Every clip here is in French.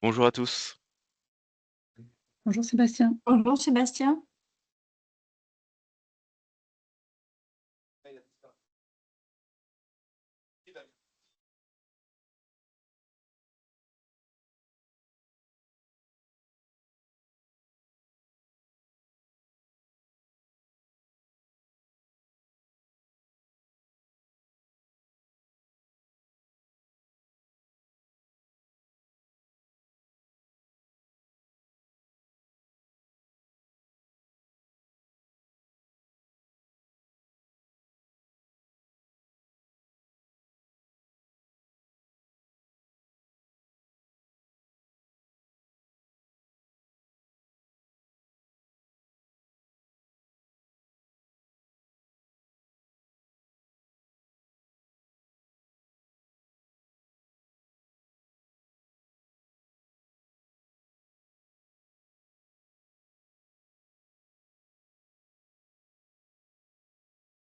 Bonjour à tous. Bonjour Sébastien. Bonjour Sébastien.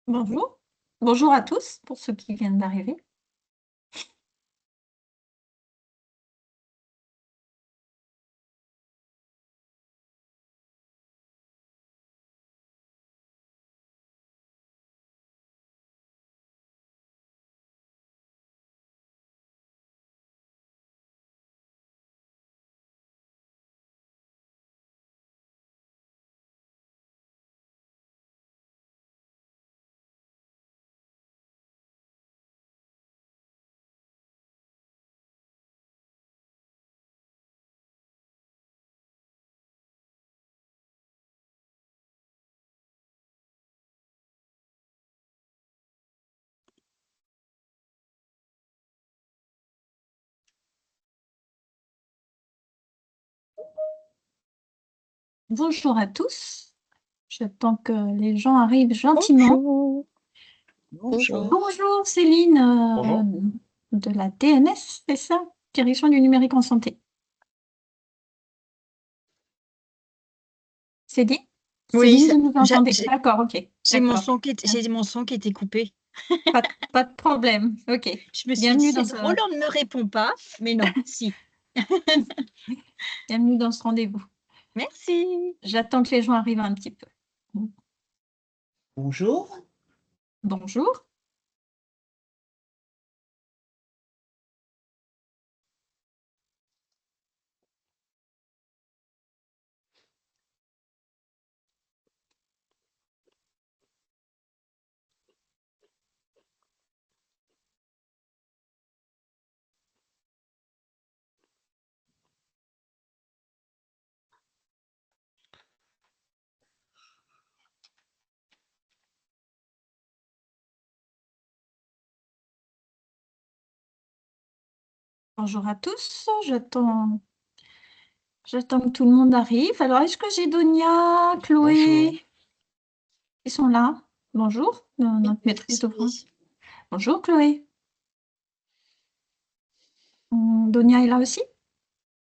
Bonjour. Bonjour à tous pour ceux qui viennent d'arriver. Bonjour à tous. J'attends que les gens arrivent gentiment. Bonjour. Bonjour. Bonjour Céline Bonjour. de la DNS, c'est ça? Direction du numérique en santé. C'est dit? Oui, Céline, vous nous entendez? j'ai D'accord, ok. mon D'accord. son qui était coupé. Pas de problème. Ok. Je me suis Bienvenue dit, dans c'est drôle, on ne me répond pas, mais non, si. Bienvenue dans ce rendez-vous. Merci. J'attends que les gens arrivent un petit peu. Bonjour. Bonjour. Bonjour à tous. J'attends que tout le monde arrive. Alors, est-ce que j'ai Donia, Chloé? Bonjour. Ils sont là. Bonjour, notre maîtrise d'ouvrage. Bonjour Chloé. Donia est là aussi?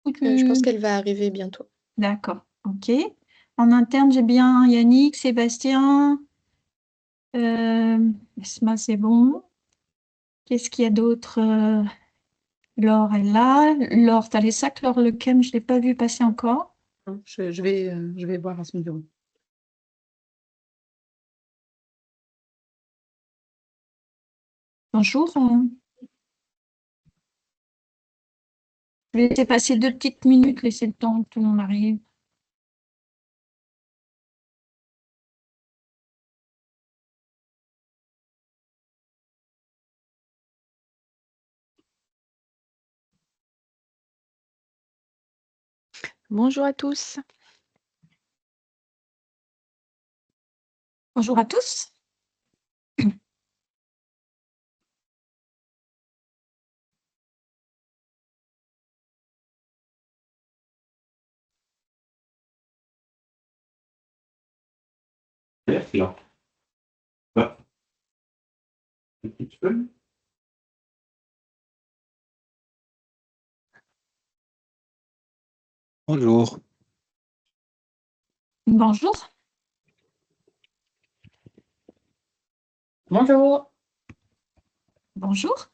Je pense qu'elle va arriver bientôt. D'accord, ok. En interne, j'ai bien Yannick, Sébastien. Esma, c'est bon. Qu'est-ce qu'il y a d'autre? Laure est là. Laure, t'as les sacs, Laure Lechem, je ne l'ai pas vu passer encore. Je vais voir à son bureau. Bonjour. Je vais laisser passer 2 petites minutes, laisser le temps que tout le monde arrive. Bonjour à tous. Bonjour à tous. Là. Ah. Tu peux? Bonjour. Bonjour. Bonjour. Bonjour.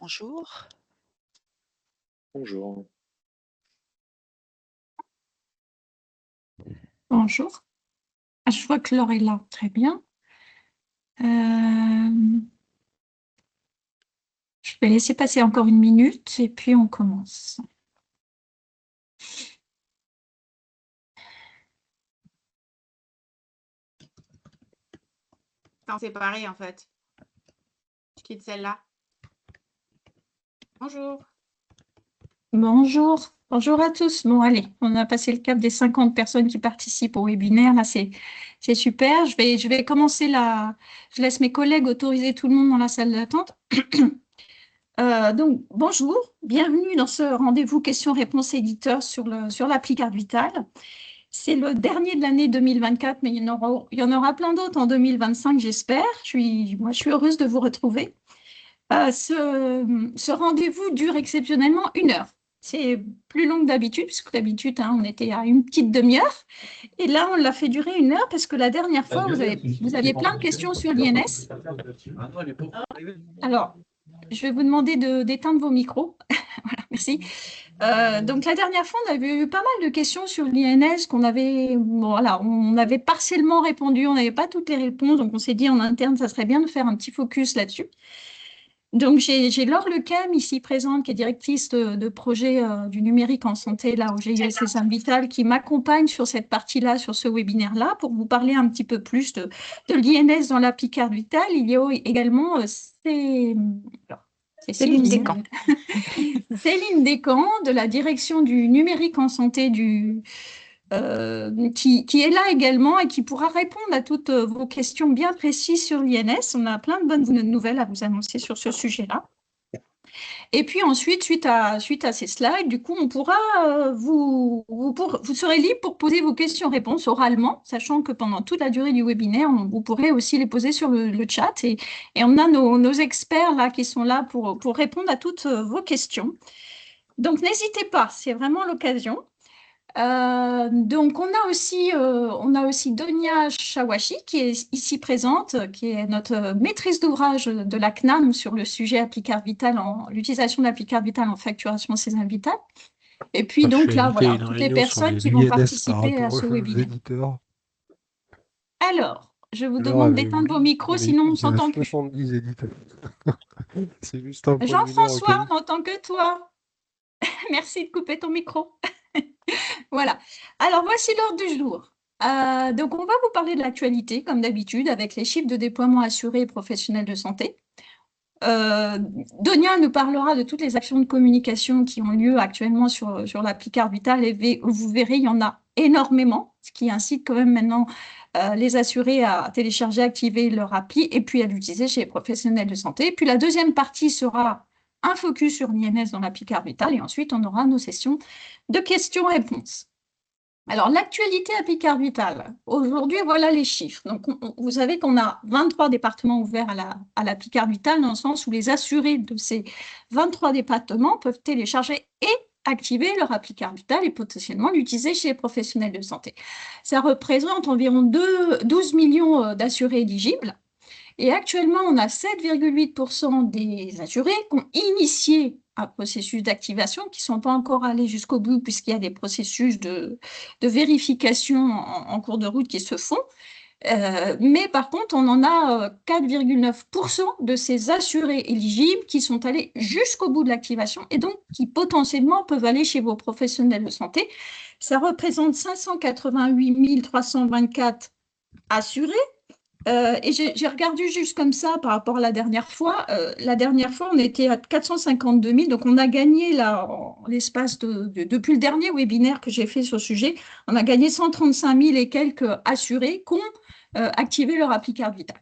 Bonjour. Bonjour. Bonjour. Ah, je vois que Laure est là. Très bien. Je vais laisser passer encore 1 minute et puis on commence. C'est en séparé en fait. Je quitte celle-là. Bonjour. Bonjour. Bonjour à tous. Bon, allez, on a passé le cap des 50 personnes qui participent au webinaire. Là, c'est super. Je vais commencer là. Je laisse mes collègues autoriser tout le monde dans la salle d'attente. Donc, bonjour. Bienvenue dans ce rendez-vous questions-réponses éditeur sur l'appli Carte Vitale. C'est le dernier de l'année 2024, mais il y en aura plein d'autres en 2025, j'espère. Moi, je suis heureuse de vous retrouver. Ce rendez-vous dure exceptionnellement 1 heure. C'est plus long que d'habitude, puisque d'habitude, on était à une petite demi-heure. Et là, on l'a fait durer 1 heure, parce que la dernière fois, vous aviez plein de questions sur l'INS. Alors, je vais vous demander d'éteindre vos micros. Voilà, merci. Donc, la dernière fois, on avait eu pas mal de questions sur l'INS qu'on avait, on avait partiellement répondu, on n'avait pas toutes les réponses, donc on s'est dit en interne, ça serait bien de faire un petit focus là-dessus. Donc, j'ai Laure Lecam ici présente, qui est directrice de projet du numérique en santé, là, au GIS Saint Vital, qui m'accompagne sur cette partie-là, sur ce webinaire-là, pour vous parler un petit peu plus de l'INS dans l'appli Carte Vitale. Il y a également Céline Descamps. Céline Descamps, de la direction du numérique en santé qui est là également et qui pourra répondre à toutes vos questions bien précises sur l'INS. On a plein de bonnes nouvelles à vous annoncer sur ce sujet-là. Et puis ensuite, suite à ces slides, du coup, on pourra vous serez libre pour poser vos questions-réponses oralement, sachant que pendant toute la durée du webinaire, vous pourrez aussi les poser sur le chat. Et on a nos experts là qui sont là pour répondre à toutes vos questions. Donc, n'hésitez pas, c'est vraiment l'occasion. Donc, on a aussi Donia Chawashi qui est ici présente, qui est notre maîtrise d'ouvrage de la CNAM sur le sujet appli Carte Vitale, l'utilisation de l'appli Carte Vitale en facturation César Vital. Et puis, donc là, voilà, toutes les personnes qui vont participer à ce webinaire. Alors, je vous demande d'éteindre vos micros, sinon on ne s'entend plus. 70 éditeurs. C'est juste un point Jean-François, on n'entend que toi. Merci de couper ton micro. Voilà. Alors, voici l'ordre du jour. Donc, on va vous parler de l'actualité, comme d'habitude, avec les chiffres de déploiement assurés et professionnels de santé. Donia nous parlera de toutes les actions de communication qui ont lieu actuellement sur l'appli Carte Vitale et vous verrez, il y en a énormément, ce qui incite quand même maintenant les assurés à télécharger, activer leur appli et puis à l'utiliser chez les professionnels de santé. Puis la deuxième partie sera un focus sur l'INS dans l'appli Carte Vitale et ensuite on aura nos sessions de questions-réponses. Alors, l'actualité appli Carte Vitale. Aujourd'hui, voilà les chiffres. Donc, vous savez qu'on a 23 départements ouverts à l'appli Carte Vitale, dans le sens où les assurés de ces 23 départements peuvent télécharger et activer leur appli Carte Vitale et potentiellement l'utiliser chez les professionnels de santé. Ça représente environ 12 millions d'assurés éligibles. Et actuellement, on a 7,8% des assurés qui ont initié un processus d'activation, qui ne sont pas encore allés jusqu'au bout, puisqu'il y a des processus de vérification en cours de route qui se font. Mais par contre, on en a 4,9% de ces assurés éligibles qui sont allés jusqu'au bout de l'activation et donc qui potentiellement peuvent aller chez vos professionnels de santé. Ça représente 588 324 assurés. Et j'ai regardé juste comme ça par rapport à la dernière fois. La dernière fois, on était à 452 000. Donc, on a gagné là, l'espace depuis le dernier webinaire que j'ai fait sur ce sujet, on a gagné 135 000 et quelques assurés qui ont activé leur appli Carte Vitale.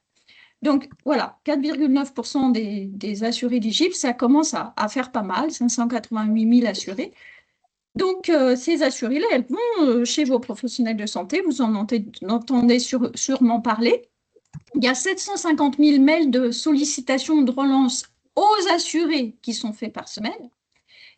Donc, voilà, 4,9% des assurés éligibles, ça commence à faire pas mal, 588 000 assurés. Donc, ces assurés-là, elles vont chez vos professionnels de santé, vous en entendez sûrement parler. Il y a 750 000 mails de sollicitation de relance aux assurés qui sont faits par semaine.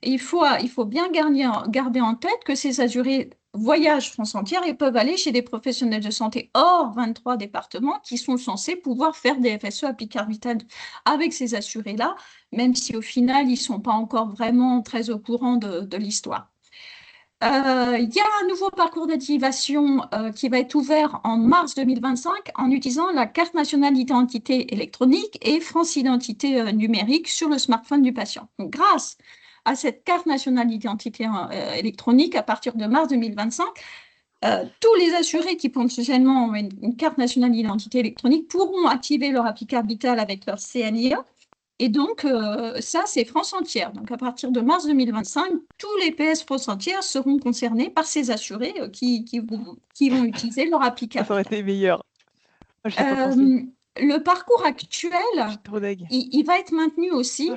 Et il faut bien garder en tête que ces assurés voyagent France entière et peuvent aller chez des professionnels de santé hors 23 départements qui sont censés pouvoir faire des FSE appli Carte Vitale avec ces assurés-là, même si au final, ils ne sont pas encore vraiment très au courant de l'histoire. Il y a un nouveau parcours d'activation qui va être ouvert en mars 2025 en utilisant la carte nationale d'identité électronique et France Identité numérique sur le smartphone du patient. Donc, grâce à cette carte nationale d'identité électronique, à partir de mars 2025, tous les assurés qui potentiellement ont une carte nationale d'identité électronique pourront activer leur applicable vital avec leur CNIA. Et donc, ça, c'est France entière. Donc, à partir de mars 2025, tous les PS France entière seront concernés par ces assurés qui vont utiliser leur applicable. Ça aurait été meilleur. Moi, j'y ai pas pensé. Le parcours actuel, Je suis trop deg. il va être maintenu aussi.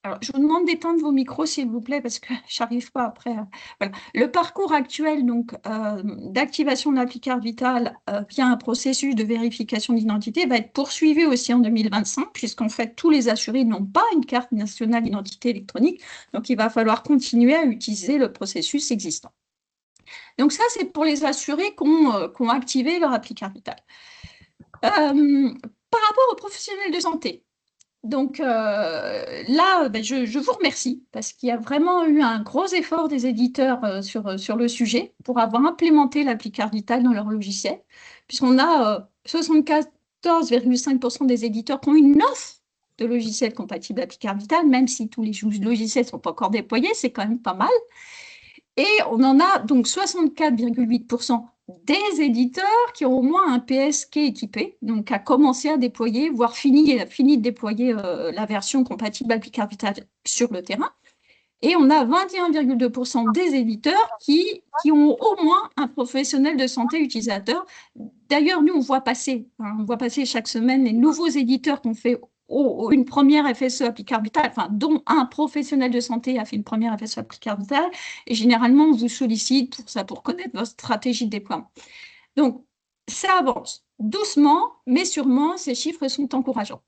Alors, je vous demande d'éteindre vos micros, s'il vous plaît, parce que j'arrive pas après. Voilà. Le parcours actuel donc d'activation de l'applicable vital via un processus de vérification d'identité va être poursuivi aussi en 2025, puisqu'en fait, tous les assurés n'ont pas une carte nationale d'identité électronique. Donc, il va falloir continuer à utiliser le processus existant. Donc, ça, c'est pour les assurés qui ont activé leur applicable vital. Par rapport aux professionnels de santé, donc là, je vous remercie parce qu'il y a vraiment eu un gros effort des éditeurs sur le sujet pour avoir implémenté l'applicable vital dans leur logiciel, puisqu'on a 74,5% des éditeurs qui ont une offre de logiciels compatibles applicable vital, même si tous les logiciels ne sont pas encore déployés, c'est quand même pas mal. Et on en a donc 64,8% des éditeurs qui ont au moins un PS qui est équipé, donc a commencé à déployer, voire fini de déployer la version compatible applicable vital sur le terrain. Et on a 21,2% des éditeurs qui ont au moins un professionnel de santé utilisateur. D'ailleurs, nous, on voit passer chaque semaine les nouveaux éditeurs qu'on fait une première FSE applicable vital, enfin, dont un professionnel de santé a fait une première FSE applicable vital, et généralement, on vous sollicite pour ça, pour connaître votre stratégie de déploiement. Donc, ça avance doucement, mais sûrement, ces chiffres sont encourageants.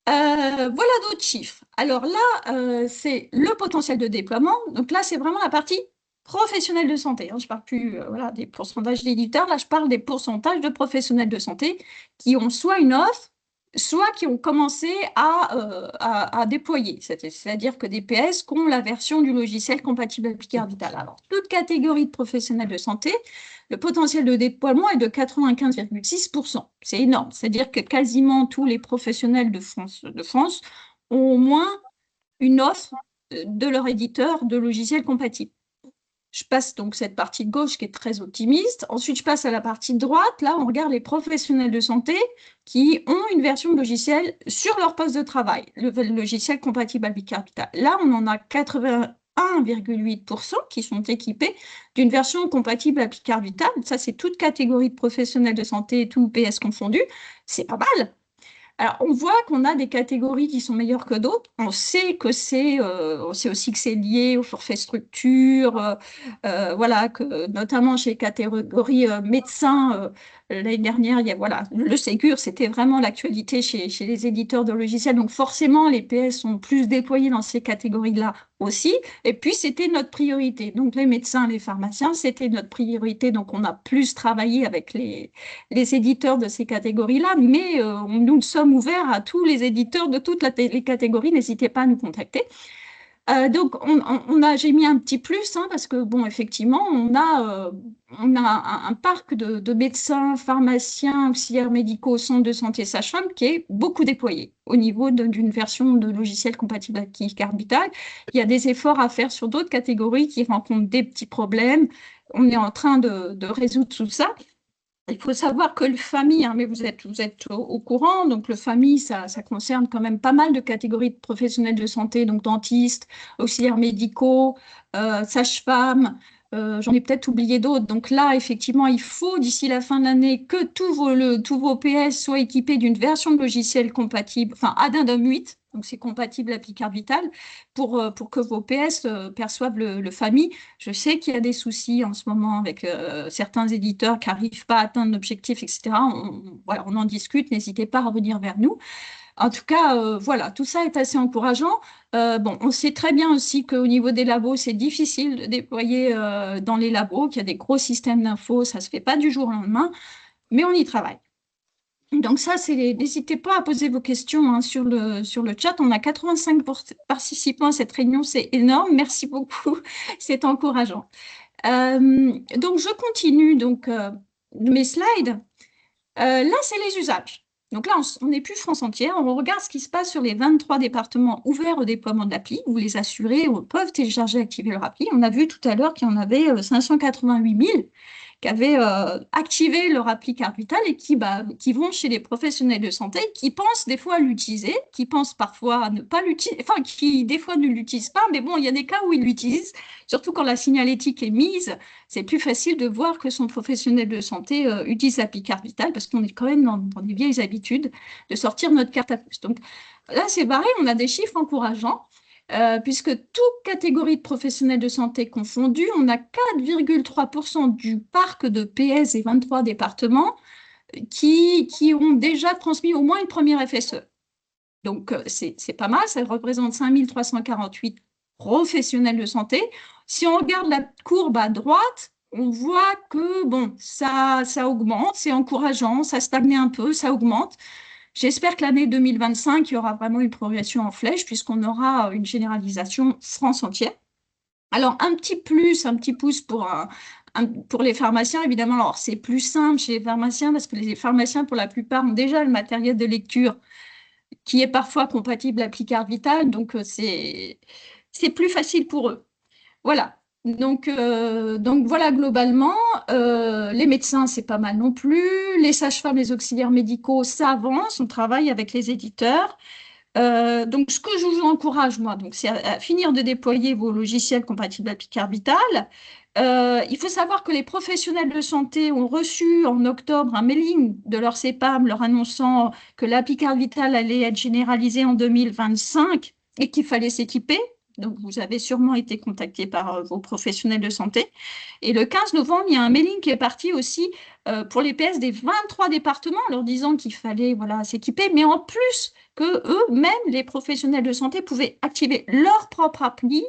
Voilà d'autres chiffres. Alors là, c'est le potentiel de déploiement. Donc là, c'est vraiment la partie professionnelle de santé. Je ne parle plus des pourcentages d'éditeurs. Là, je parle des pourcentages de professionnels de santé qui ont soit une offre, soit qui ont commencé à déployer. C'est-à-dire que des PS qui ont la version du logiciel compatible applicable vital. Alors, toute catégorie de professionnels de santé, le potentiel de déploiement est de 95,6%. C'est énorme. C'est-à-dire que quasiment tous les professionnels de France ont au moins une offre de leur éditeur de logiciels compatibles. Je passe donc cette partie de gauche qui est très optimiste. Ensuite, je passe à la partie de droite. Là, on regarde les professionnels de santé qui ont une version de logiciel sur leur poste de travail, le logiciel compatible applicable vital. Là, on en a 81,8% qui sont équipés d'une version compatible applicable vital. Ça, c'est toute catégorie de professionnels de santé, tout PS confondu. C'est pas mal. Alors, on voit qu'on a des catégories qui sont meilleures que d'autres. On sait aussi que c'est lié au forfait structure, que notamment chez les catégories médecins, l'année dernière, le Ségur, c'était vraiment l'actualité chez les éditeurs de logiciels. Donc, forcément, les PS sont plus déployés dans ces catégories-là aussi. Et puis, c'était notre priorité. Donc, les médecins, les pharmaciens, c'était notre priorité. Donc, on a plus travaillé avec les éditeurs de ces catégories-là. Mais nous sommes ouverts à tous les éditeurs de toutes les catégories. N'hésitez pas à nous contacter. Donc, j'ai mis un petit plus parce que, bon, effectivement, on a un parc de médecins, pharmaciens, auxiliaires médicaux, centres de santé, sages-femmes qui est beaucoup déployé au niveau d'une version de logiciel compatible applicable vital. Il y a des efforts à faire sur d'autres catégories qui rencontrent des petits problèmes. On est en train de résoudre tout ça. Il faut savoir que le FAMI, mais vous êtes au courant, donc le FAMI, ça concerne quand même pas mal de catégories de professionnels de santé, donc dentistes, auxiliaires médicaux, sages-femmes, j'en ai peut-être oublié d'autres. Donc là, effectivement, il faut d'ici la fin de l'année que tous vos PS soient équipés d'une version de logiciel compatible, enfin Addendum 8, donc c'est compatible applicable vital, pour que vos PS perçoivent le FAMI. Je sais qu'il y a des soucis en ce moment avec certains éditeurs qui n'arrivent pas à atteindre l'objectif, etc. On en discute, n'hésitez pas à revenir vers nous. En tout cas, tout ça est assez encourageant. On sait très bien aussi qu'au niveau des labos, c'est difficile de déployer dans les labos, qu'il y a des gros systèmes d'infos, ça ne se fait pas du jour au lendemain, mais on y travaille. Donc ça, n'hésitez pas à poser vos questions hein, sur le chat. On a 85 participants à cette réunion, c'est énorme. Merci beaucoup, c'est encourageant. Donc je continue mes slides. Là, c'est les usages. Donc là, on n'est plus France entière. On regarde ce qui se passe sur les 23 départements ouverts au déploiement de l'appli, où les assurés peuvent télécharger et activer leur appli. On a vu tout à l'heure qu'il y en avait 588 000 qui avaient activé leur appli Carte Vitale et qui vont chez les professionnels de santé, qui pensent des fois à l'utiliser, qui pensent parfois à ne pas l'utiliser, enfin, qui des fois ne l'utilisent pas, mais bon, il y a des cas où ils l'utilisent, surtout quand la signalétique est mise, c'est plus facile de voir que son professionnel de santé utilise l'appli Carte Vitale, parce qu'on est quand même dans des vieilles habitudes de sortir notre carte à puce. Donc là, c'est barré, on a des chiffres encourageants. Puisque toute catégorie de professionnels de santé confondus, on a 4,3% du parc de PS et 23 départements qui ont déjà transmis au moins une première FSE. Donc, c'est pas mal, ça représente 5 348 professionnels de santé. Si on regarde la courbe à droite, on voit que bon, ça augmente, c'est encourageant, ça stagne un peu, ça augmente. J'espère que l'année 2025, il y aura vraiment une progression en flèche puisqu'on aura une généralisation France entière. Alors, un petit pouce pour les pharmaciens, évidemment. Alors, c'est plus simple chez les pharmaciens parce que les pharmaciens, pour la plupart, ont déjà le matériel de lecture qui est parfois compatible à l'appli Carte Vitale. Donc, c'est plus facile pour eux. Voilà. Donc voilà, globalement, les médecins, c'est pas mal non plus. Les sages-femmes, les auxiliaires médicaux, ça avance. On travaille avec les éditeurs. Donc, ce que je vous encourage, moi, c'est à finir de déployer vos logiciels compatibles à l'appli Carte Vitale. Il faut savoir que les professionnels de santé ont reçu en octobre un mailing de leur CEPAM leur annonçant que l'appli Carte Vitale allait être généralisée en 2025 et qu'il fallait s'équiper. Donc, vous avez sûrement été contacté par vos professionnels de santé. Et le 15 novembre, il y a un mailing qui est parti aussi pour les PS des 23 départements, leur disant qu'il fallait s'équiper, mais en plus que eux-mêmes, les professionnels de santé, pouvaient activer leur propre appli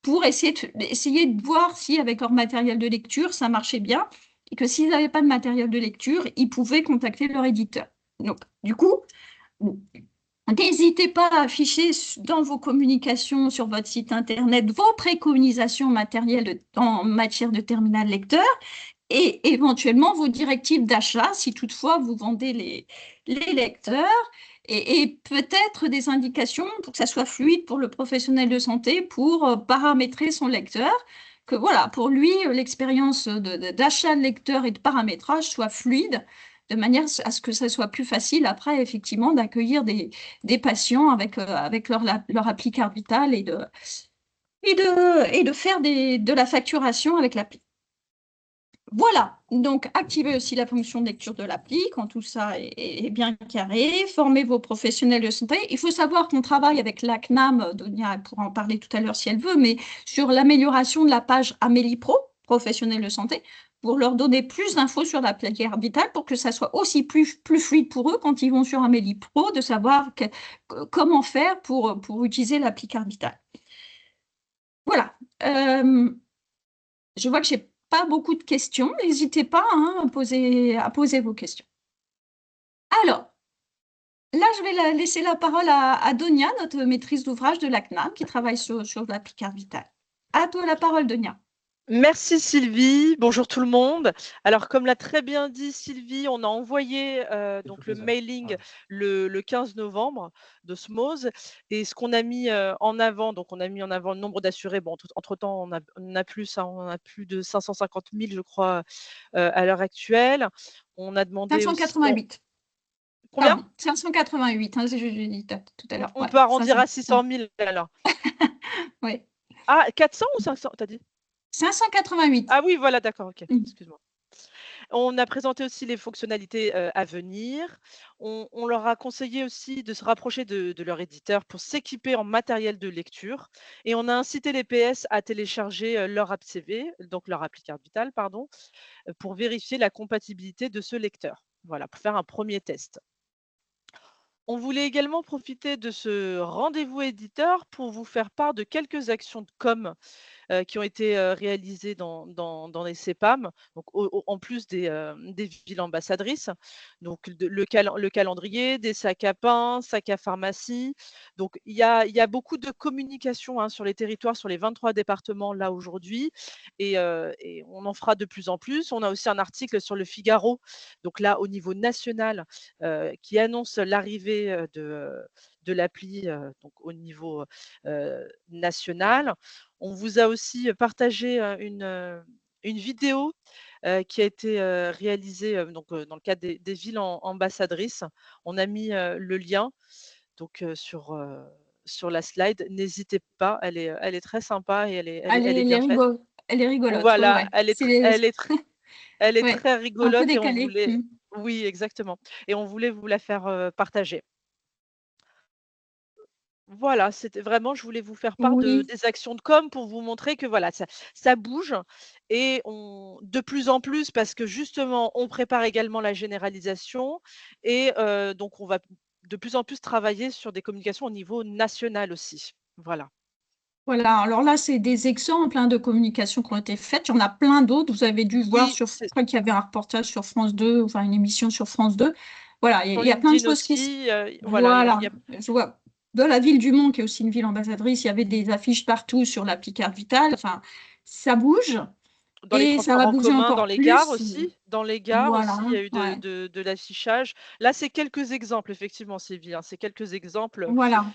pour essayer de voir si, avec leur matériel de lecture, ça marchait bien, et que s'ils n'avaient pas de matériel de lecture, ils pouvaient contacter leur éditeur. Donc, du coup, n'hésitez pas à afficher dans vos communications sur votre site internet vos préconisations matérielles en matière de terminal lecteur et éventuellement vos directives d'achat si toutefois vous vendez les lecteurs et peut-être des indications pour que ça soit fluide pour le professionnel de santé pour paramétrer son lecteur, que voilà, pour lui, l'expérience d'achat de lecteur et de paramétrage soit fluide de manière à ce que ça soit plus facile après, effectivement, d'accueillir des patients avec leur appli Carte Vitale et de faire de la facturation avec l'appli. Voilà, donc activez aussi la fonction de lecture de l'appli quand tout ça est bien carré, formez vos professionnels de santé. Il faut savoir qu'on travaille avec la CNAM, Donia pourra en parler tout à l'heure si elle veut, mais sur l'amélioration de la page Amélie Pro, professionnels de santé, pour leur donner plus d'infos sur l'appli Carte Vitale pour que ça soit aussi plus fluide pour eux quand ils vont sur Amélie Pro, de savoir comment faire pour utiliser l'appli Carte Vitale. Voilà. Je vois que j'ai pas beaucoup de questions. N'hésitez pas à poser vos questions. Alors, là, je vais laisser la parole à Donia, notre maîtrise d'ouvrage de la CNAM, qui travaille sur l'appli Carte Vitale. À toi la parole, Donia. Merci Sylvie, bonjour tout le monde. Alors comme l'a très bien dit Sylvie, on a envoyé donc le mailing le 15 novembre de SMOS et ce qu'on a mis en avant, donc on a mis en avant le nombre d'assurés. Bon, entre-temps, on a plus de 550 000, je crois, à l'heure actuelle. On a demandé 588. Combien? Pardon, 588, hein, j'ai dit tout à l'heure. On peut arrondir à 600 000 alors. Oui. Ah, 400 ou 500, t'as dit? 588. Ah oui, voilà, d'accord, ok, excuse-moi. On a présenté aussi les fonctionnalités à venir. On leur a conseillé aussi de se rapprocher de leur éditeur pour s'équiper en matériel de lecture. Et on a incité les PS à télécharger leur app CV, donc leur appli Carte Vitale, pardon, pour vérifier la compatibilité de ce lecteur. Voilà, pour faire un premier test. On voulait également profiter de ce rendez-vous éditeur pour vous faire part de quelques actions de com qui ont été réalisés dans les CEPAM, donc en plus des villes ambassadrices. Donc le calendrier, des sacs à pain, sacs à pharmacie. Donc il y a beaucoup de communication hein, sur les territoires, sur les 23 départements là aujourd'hui, et on en fera de plus en plus. On a aussi un article sur le Figaro, donc là au niveau national, qui annonce l'arrivée de l'appli donc au niveau national. On vous a aussi partagé une vidéo qui a été réalisée donc, dans le cadre des villes ambassadrices. On a mis le lien donc, sur la slide. N'hésitez pas, elle est très sympa et elle est bien faite. Elle est rigolote, ouais, Voilà, ouais. C'est les elle est ouais, très un peu rigolote et on décalé. voulait oui, exactement, et on voulait vous la faire partager. Voilà, c'était vraiment je voulais vous faire part Oui. des actions de com pour vous montrer que voilà, ça bouge et on de plus en plus parce que justement on prépare également la généralisation et donc on va de plus en plus travailler sur des communications au niveau national aussi. Voilà. Voilà, alors là, c'est des exemples hein, de communications qui ont été faites. Il y en a plein d'autres. Vous avez dû voir Oui, sur, je c'est crois qu'il y avait un reportage sur France 2, enfin une émission sur France 2. Voilà, sur il y a plein de LinkedIn choses qui se... aussi, voilà, il Voilà, y a je vois. Dans la ville du Mans, qui est aussi une ville ambassadrice, il y avait des affiches partout sur l'appli Carte Vitale. Enfin, ça bouge dans les et ça transports va en bouger commun, dans encore les gares plus. aussi Voilà, il y a eu de ouais. de l'affichage. Là, c'est quelques exemples effectivement, Sylvie, hein, c'est quelques exemples. Voilà.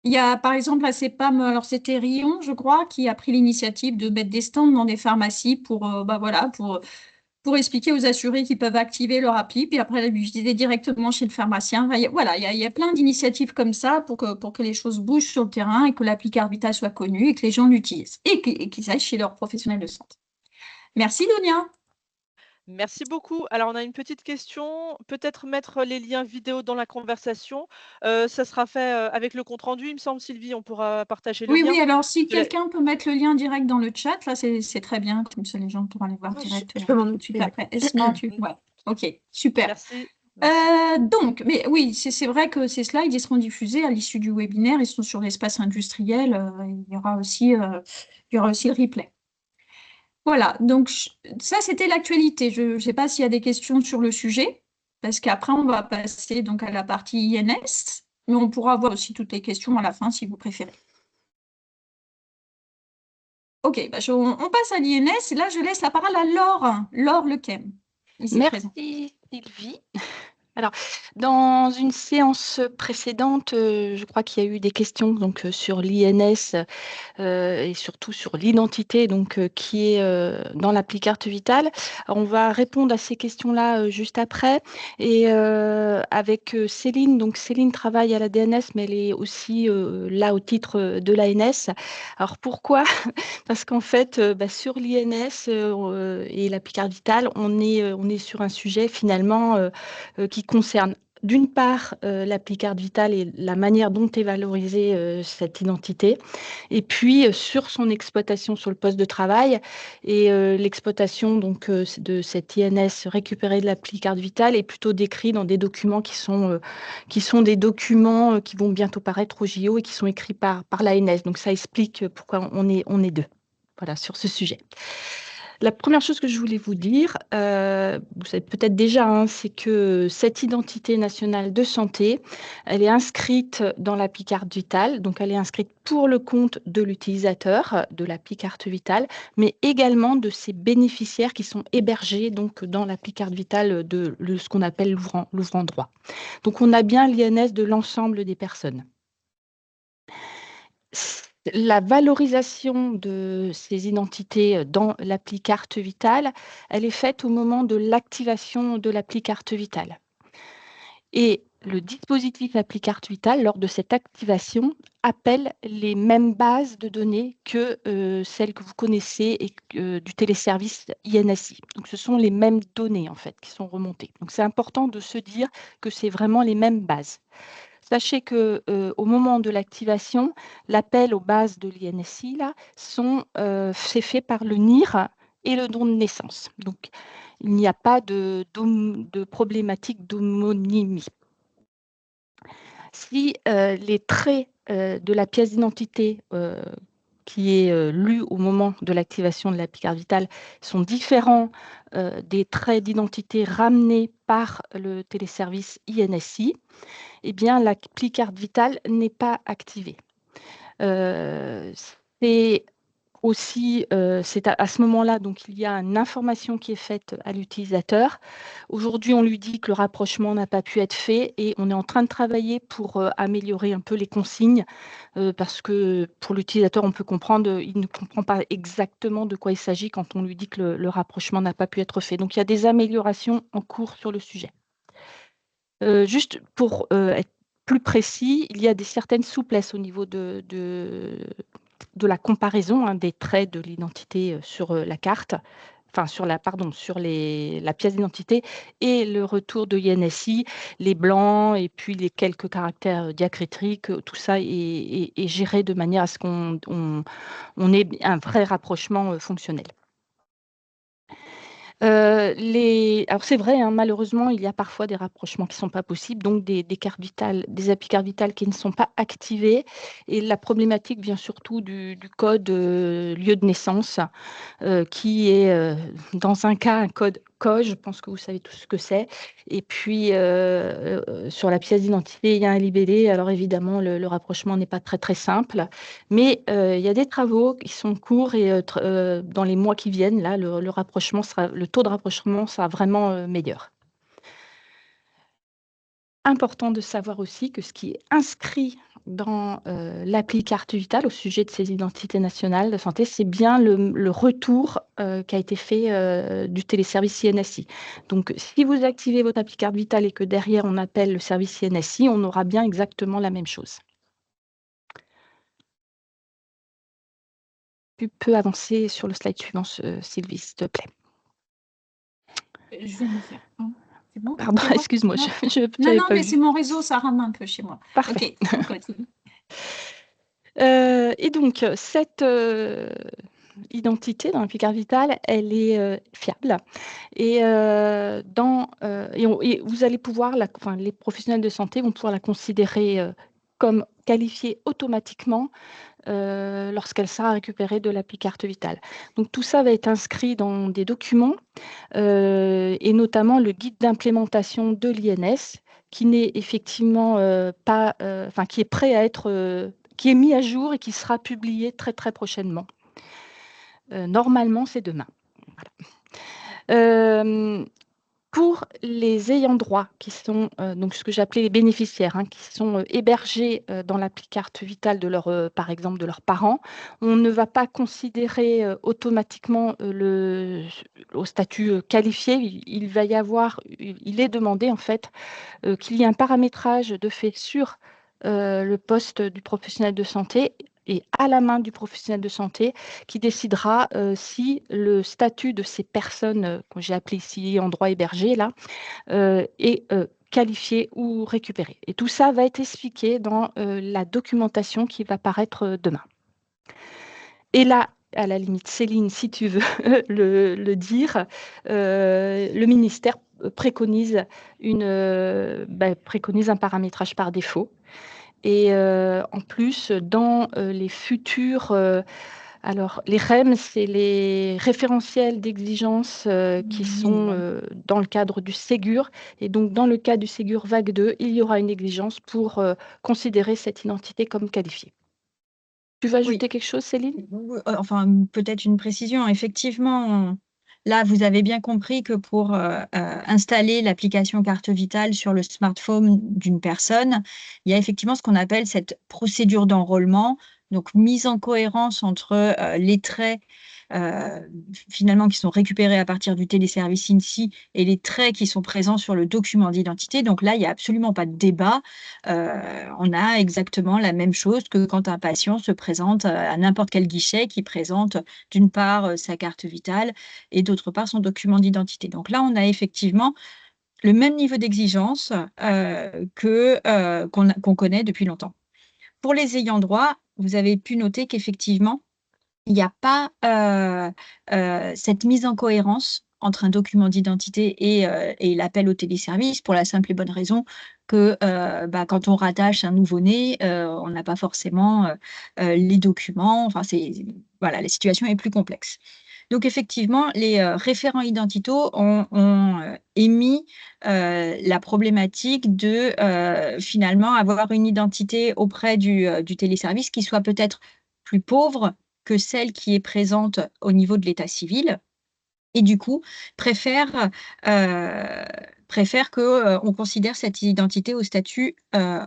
Il y a par exemple la CEPAM, alors c'était Rion, je crois, qui a pris l'initiative de mettre des stands dans des pharmacies pour, bah voilà, pour expliquer aux assurés qu'ils peuvent activer leur appli, puis après l'utiliser directement chez le pharmacien. Enfin, voilà, il y a plein d'initiatives comme ça pour que les choses bougent sur le terrain et que l'appli Carvita soit connue et que les gens l'utilisent et qu'ils aillent chez leur professionnel de santé. Merci, Donia. Merci beaucoup. Alors, on a une petite question. Peut-être mettre les liens vidéo dans la conversation. Ça sera fait avec le compte rendu, il me semble, Sylvie. On pourra partager le Oui, lien. oui, alors si de la- quelqu'un peut mettre le lien direct dans le chat, là, c'est très bien, comme ça les gens pourront aller voir Oui, direct je peux m'en tout de suite occuper. après. Esma, tu... Ouais, ok, super. Merci. Merci. Donc, mais oui, c'est vrai que ces slides, ils seront diffusés à l'issue du webinaire, ils sont sur l'espace industriel, il y aura aussi le replay. Voilà, donc ça, c'était l'actualité. Je ne sais pas s'il y a des questions sur le sujet, parce qu'après, on va passer donc à la partie INS, mais on pourra voir aussi toutes les questions à la fin, si vous préférez. Ok, bah, on passe à l'INS, et là, je laisse la parole à Laure, Laure Lequem, ici présente. Merci Sylvie. Alors, dans une séance précédente, je crois qu'il y a eu des questions donc, sur l'INS et surtout sur l'identité donc, qui est dans l'appli Carte Vitale. Alors, on va répondre à ces questions-là juste après. Et avec Céline, donc Céline travaille à la DNS, mais elle est aussi là au titre de l'ANS. Alors, pourquoi? Parce qu'en fait, sur l'INS et l'appli Carte Vitale, on est sur un sujet finalement qui concerne d'une part l'appli Carte Vitale et la manière dont est valorisée cette identité, et puis sur son exploitation sur le poste de travail et l'exploitation donc de cette INS récupérée de l'appli Carte Vitale est plutôt décrit dans des documents qui sont des documents qui vont bientôt paraître au JO et qui sont écrits par l'ANS. Donc ça explique pourquoi on est deux. Voilà, sur ce sujet. La première chose que je voulais vous dire, vous savez peut-être déjà, hein, c'est que cette identité nationale de santé, elle est inscrite dans l'appli Carte Vitale, donc elle est inscrite pour le compte de l'utilisateur de l'appli Carte Vitale, mais également de ses bénéficiaires qui sont hébergés donc dans l'appli Carte Vitale de ce qu'on appelle l'ouvrant droit. Donc on a bien l'INS de l'ensemble des personnes. La valorisation de ces identités dans l'appli Carte Vitale, elle est faite au moment de l'activation de l'appli Carte Vitale. Et le dispositif appli Carte Vitale, lors de cette activation, appelle les mêmes bases de données que celles que vous connaissez et du téléservice INSI. Donc, ce sont les mêmes données, en fait, qui sont remontées. Donc, c'est important de se dire que c'est vraiment les mêmes bases. Sachez que au moment de l'activation, l'appel aux bases de l'INSI, c'est fait par le NIR et le don de naissance. Donc, il n'y a pas de problématique d'homonymie. Si les traits de la pièce d'identité qui est lu au moment de l'activation de la carte vitale sont différents des traits d'identité ramenés par le téléservice INSI, eh bien, l'appli carte vitale n'est pas activée. C'est aussi, c'est à ce moment-là, donc il y a une information qui est faite à l'utilisateur. Aujourd'hui, on lui dit que le rapprochement n'a pas pu être fait et on est en train de travailler pour améliorer un peu les consignes parce que pour l'utilisateur, on peut comprendre, il ne comprend pas exactement de quoi il s'agit quand on lui dit que le rapprochement n'a pas pu être fait. Donc, il y a des améliorations en cours sur le sujet. Juste pour être plus précis, il y a certaines souplesses au niveau de la comparaison des traits de l'identité sur la carte, enfin sur la pièce d'identité et le retour de INSI, les blancs et puis les quelques caractères diacritiques, tout ça est géré de manière à ce qu'on ait un vrai rapprochement fonctionnel. Alors c'est vrai, malheureusement, il y a parfois des rapprochements qui ne sont pas possibles, donc des cartes vitales, des applis cartes vitales qui ne sont pas activées. Et la problématique vient surtout du code lieu de naissance, qui est dans un cas un code COJ, je pense que vous savez tout ce que c'est. Et puis sur la pièce d'identité, il y a un libellé. Alors évidemment, le rapprochement n'est pas très très simple, mais il y a des travaux qui sont en cours et dans les mois qui viennent, là, le taux de rapprochement sera vraiment meilleur. Important de savoir aussi que ce qui est inscrit dans l'appli carte vitale au sujet de ces identités nationales de santé, c'est bien le retour qui a été fait du téléservice INSI. Donc, si vous activez votre appli carte vitale et que derrière on appelle le service INSI, on aura bien exactement la même chose. Tu peux avancer sur le slide suivant, Sylvie, s'il te plaît. Je vais le faire. C'est bon? Pardon, excuse-moi, Non, mais c'est mon réseau, ça rame un peu chez moi. Parfait. Ok, on continue. Et donc, cette identité dans l'appli carte vitale, elle est fiable. Et, et vous allez pouvoir, les professionnels de santé vont pouvoir la considérer comme qualifiée automatiquement lorsqu'elle sera récupérée de l'appli carte vitale. Donc tout ça va être inscrit dans des documents et notamment le guide d'implémentation de l'INS qui n'est effectivement pas, qui est prêt à être, qui est mis à jour et qui sera publié très très prochainement. Normalement, c'est demain. Voilà. Pour les ayants droit, qui sont donc ce que j'appelais les bénéficiaires, qui sont hébergés dans l'appli carte vitale de par exemple de leurs parents, on ne va pas considérer automatiquement au statut qualifié. Il est demandé en fait qu'il y ait un paramétrage de fait sur le poste du professionnel de santé et à la main du professionnel de santé qui décidera si le statut de ces personnes, que j'ai appelées ici en droit hébergé, là, est qualifié ou récupéré. Et tout ça va être expliqué dans la documentation qui va paraître demain. Et là, à la limite, Céline, si tu veux le dire, le ministère préconise un paramétrage par défaut. Et en plus, dans les futurs, alors les REM, c'est les référentiels d'exigence qui sont dans le cadre du Ségur. Et donc, dans le cadre du Ségur vague 2, il y aura une exigence pour considérer cette identité comme qualifiée. Tu veux ajouter quelque chose, Céline? Enfin, peut-être une précision. Effectivement, là, vous avez bien compris que pour installer l'application carte vitale sur le smartphone d'une personne, il y a effectivement ce qu'on appelle cette procédure d'enrôlement, donc mise en cohérence entre les traits finalement qui sont récupérés à partir du téléservice INSI et les traits qui sont présents sur le document d'identité. Donc là, il n'y a absolument pas de débat. On a exactement la même chose que quand un patient se présente à n'importe quel guichet qui présente d'une part sa carte vitale et d'autre part son document d'identité. Donc là, on a effectivement le même niveau d'exigence qu'on connaît depuis longtemps. Pour les ayants droit, vous avez pu noter qu'effectivement, il n'y a pas cette mise en cohérence entre un document d'identité et l'appel au téléservice, pour la simple et bonne raison que quand on rattache un nouveau-né, on n'a pas forcément les documents. Enfin, voilà, la situation est plus complexe. Donc, effectivement, les référents identitaux ont émis la problématique de finalement avoir une identité auprès du téléservice qui soit peut-être plus pauvre que celle qui est présente au niveau de l'état civil. Et du coup, préfère qu'on considère cette identité au statut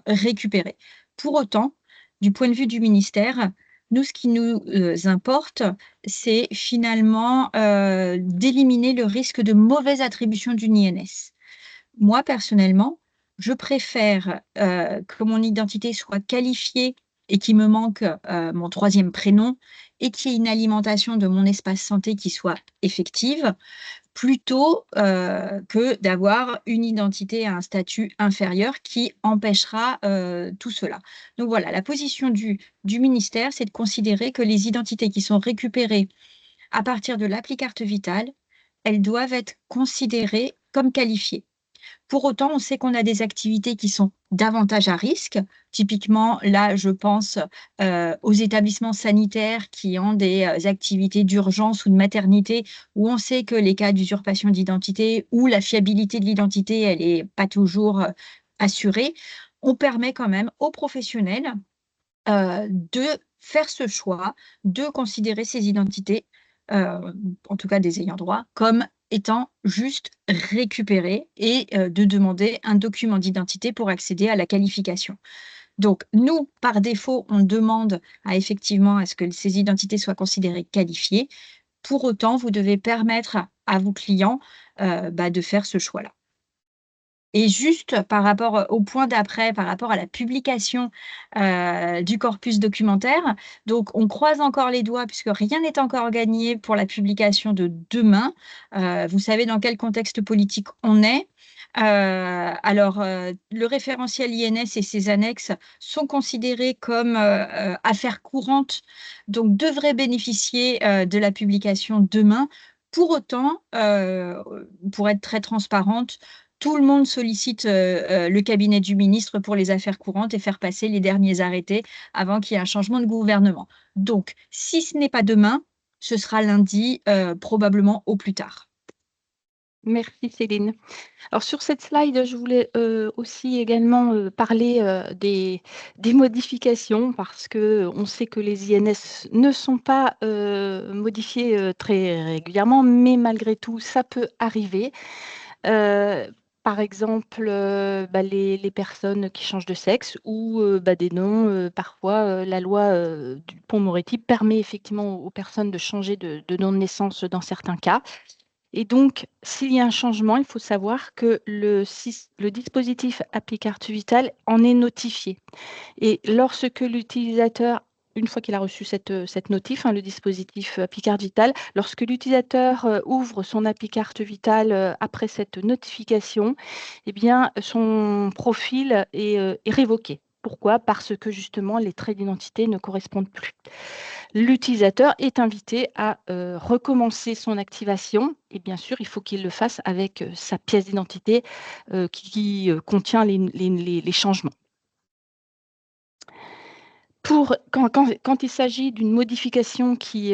récupéré. Pour autant, du point de vue du ministère, nous, ce qui nous importe, c'est finalement d'éliminer le risque de mauvaise attribution d'une INS. Moi, personnellement, je préfère que mon identité soit qualifiée et qu'il me manque mon troisième prénom et qu'il y ait une alimentation de mon espace santé qui soit effective, plutôt que d'avoir une identité à un statut inférieur qui empêchera tout cela. Donc voilà, la position du ministère, c'est de considérer que les identités qui sont récupérées à partir de l'appli carte vitale, elles doivent être considérées comme qualifiées. Pour autant, on sait qu'on a des activités qui sont davantage à risque. Typiquement, là, je pense aux établissements sanitaires qui ont des activités d'urgence ou de maternité, où on sait que les cas d'usurpation d'identité ou la fiabilité de l'identité, elle n'est pas toujours assurée. On permet quand même aux professionnels de faire ce choix, de considérer ces identités, en tout cas des ayants droit, comme étant juste récupérées et de demander un document d'identité pour accéder à la qualification. Donc, nous, par défaut, on demande effectivement à ce que ces identités soient considérées qualifiées. Pour autant, vous devez permettre à vos clients de faire ce choix-là. Et juste par rapport au point d'après, par rapport à la publication du corpus documentaire, donc on croise encore les doigts puisque rien n'est encore gagné pour la publication de demain. Vous savez dans quel contexte politique on est. Le référentiel INS et ses annexes sont considérés comme affaires courantes, donc devraient bénéficier de la publication demain. Pour autant, pour être très transparente, tout le monde sollicite le cabinet du ministre pour les affaires courantes et faire passer les derniers arrêtés avant qu'il y ait un changement de gouvernement. Donc, si ce n'est pas demain, ce sera lundi, probablement au plus tard. Merci Céline. Alors sur cette slide, je voulais aussi également parler des modifications parce qu'on sait que les INS ne sont pas modifiés très régulièrement, mais malgré tout, ça peut arriver. Par exemple, les personnes qui changent de sexe ou des noms. Parfois, la loi du Pont-Moretti permet effectivement aux personnes de changer de nom de naissance dans certains cas. Et donc, s'il y a un changement, il faut savoir que le dispositif appli carte vitale en est notifié. Et lorsque l'utilisateur, une fois qu'il a reçu cette notif, le dispositif appli carte vitale, lorsque l'utilisateur ouvre son appli carte vitale après cette notification, eh bien, son profil est révoqué. Pourquoi? Parce que justement, les traits d'identité ne correspondent plus. L'utilisateur est invité à recommencer son activation et bien sûr, il faut qu'il le fasse avec sa pièce d'identité qui contient les changements. Quand il s'agit d'une modification qui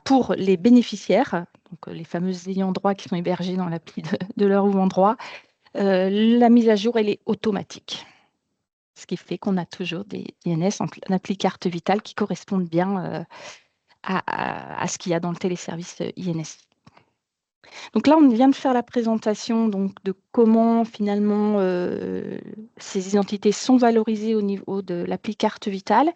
pour les bénéficiaires, donc les fameux ayants droit qui sont hébergés dans l'appli de leur ouvrant droit, la mise à jour, elle est automatique. Ce qui fait qu'on a toujours des INS en appli carte vitale qui correspondent bien à ce qu'il y a dans le téléservice INS. Donc là, on vient de faire la présentation donc, de comment finalement ces identités sont valorisées au niveau de l'appli carte vitale.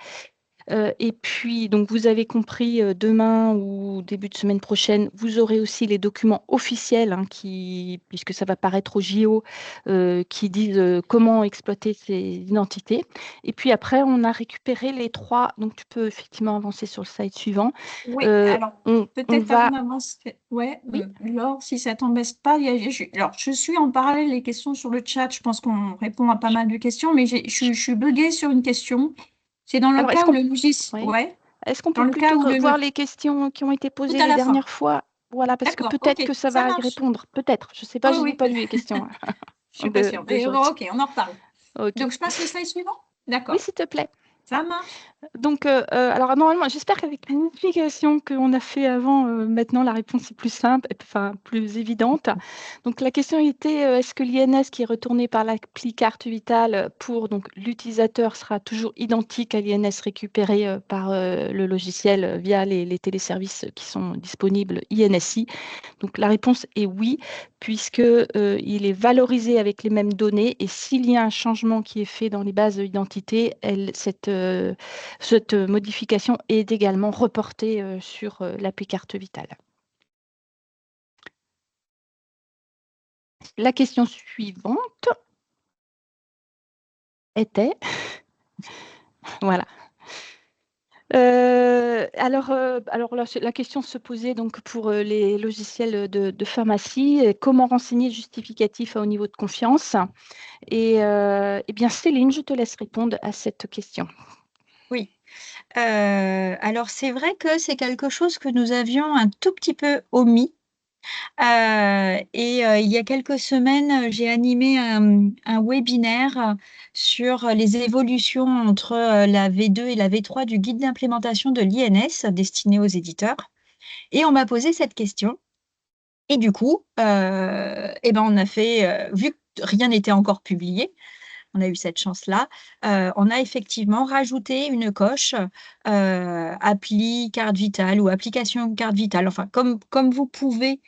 Et puis, donc, vous avez compris, demain ou début de semaine prochaine, vous aurez aussi les documents officiels, puisque ça va paraître au JO, qui disent comment exploiter ces identités. Et puis après, on a récupéré les 3. Donc, tu peux effectivement avancer sur le slide suivant. Oui, alors peut-être avant d'avancer, Oui. Laure, si ça t'embête pas, alors je suis en parallèle les questions sur le chat, je pense qu'on répond à pas mal de questions, mais je suis buggée sur une question. C'est dans le cas où le logiciel. Est-ce qu'on peut plutôt voir les questions qui ont été posées les dernières fois? Voilà, parce que D'accord, peut-être ok, que ça ça va y marche. répondre. Peut-être. Je ne sais pas, Oui, je n'ai oui, pas lu les questions je suis pas sûre. de Mais Joyce. ok, on en reparle. Ok. Donc, je passe le slide suivant? Oui, D'accord, s'il te plaît. ça marche. Donc, alors normalement, j'espère qu'avec l'explication qu'on a fait avant, maintenant la réponse est plus simple, enfin plus évidente. Donc la question était, est-ce que l'INS qui est retourné par l'appli carte vitale pour donc l'utilisateur sera toujours identique à l'INS récupéré par le logiciel via les téléservices qui sont disponibles INSI? Donc la réponse est oui, puisque il est valorisé avec les mêmes données et s'il y a un changement qui est fait dans les bases d'identité, cette modification est également reportée sur l'appli carte vitale. La question suivante était, voilà. Alors la question se posait donc pour les logiciels de pharmacie, comment renseigner le justificatif à haut niveau de confiance? Et eh bien Céline, je te laisse répondre à cette question. Oui. Alors c'est vrai que c'est quelque chose que nous avions un tout petit peu omis. Il y a quelques semaines, j'ai animé un webinaire sur les évolutions entre la V2 et la V3 du guide d'implémentation de l'INS destiné aux éditeurs. Et on m'a posé cette question. Et du coup, eh ben, on a fait, vu que rien n'était encore publié, on a eu cette chance-là, on a effectivement rajouté une coche appli carte vitale ou application carte vitale, enfin comme vous pouvez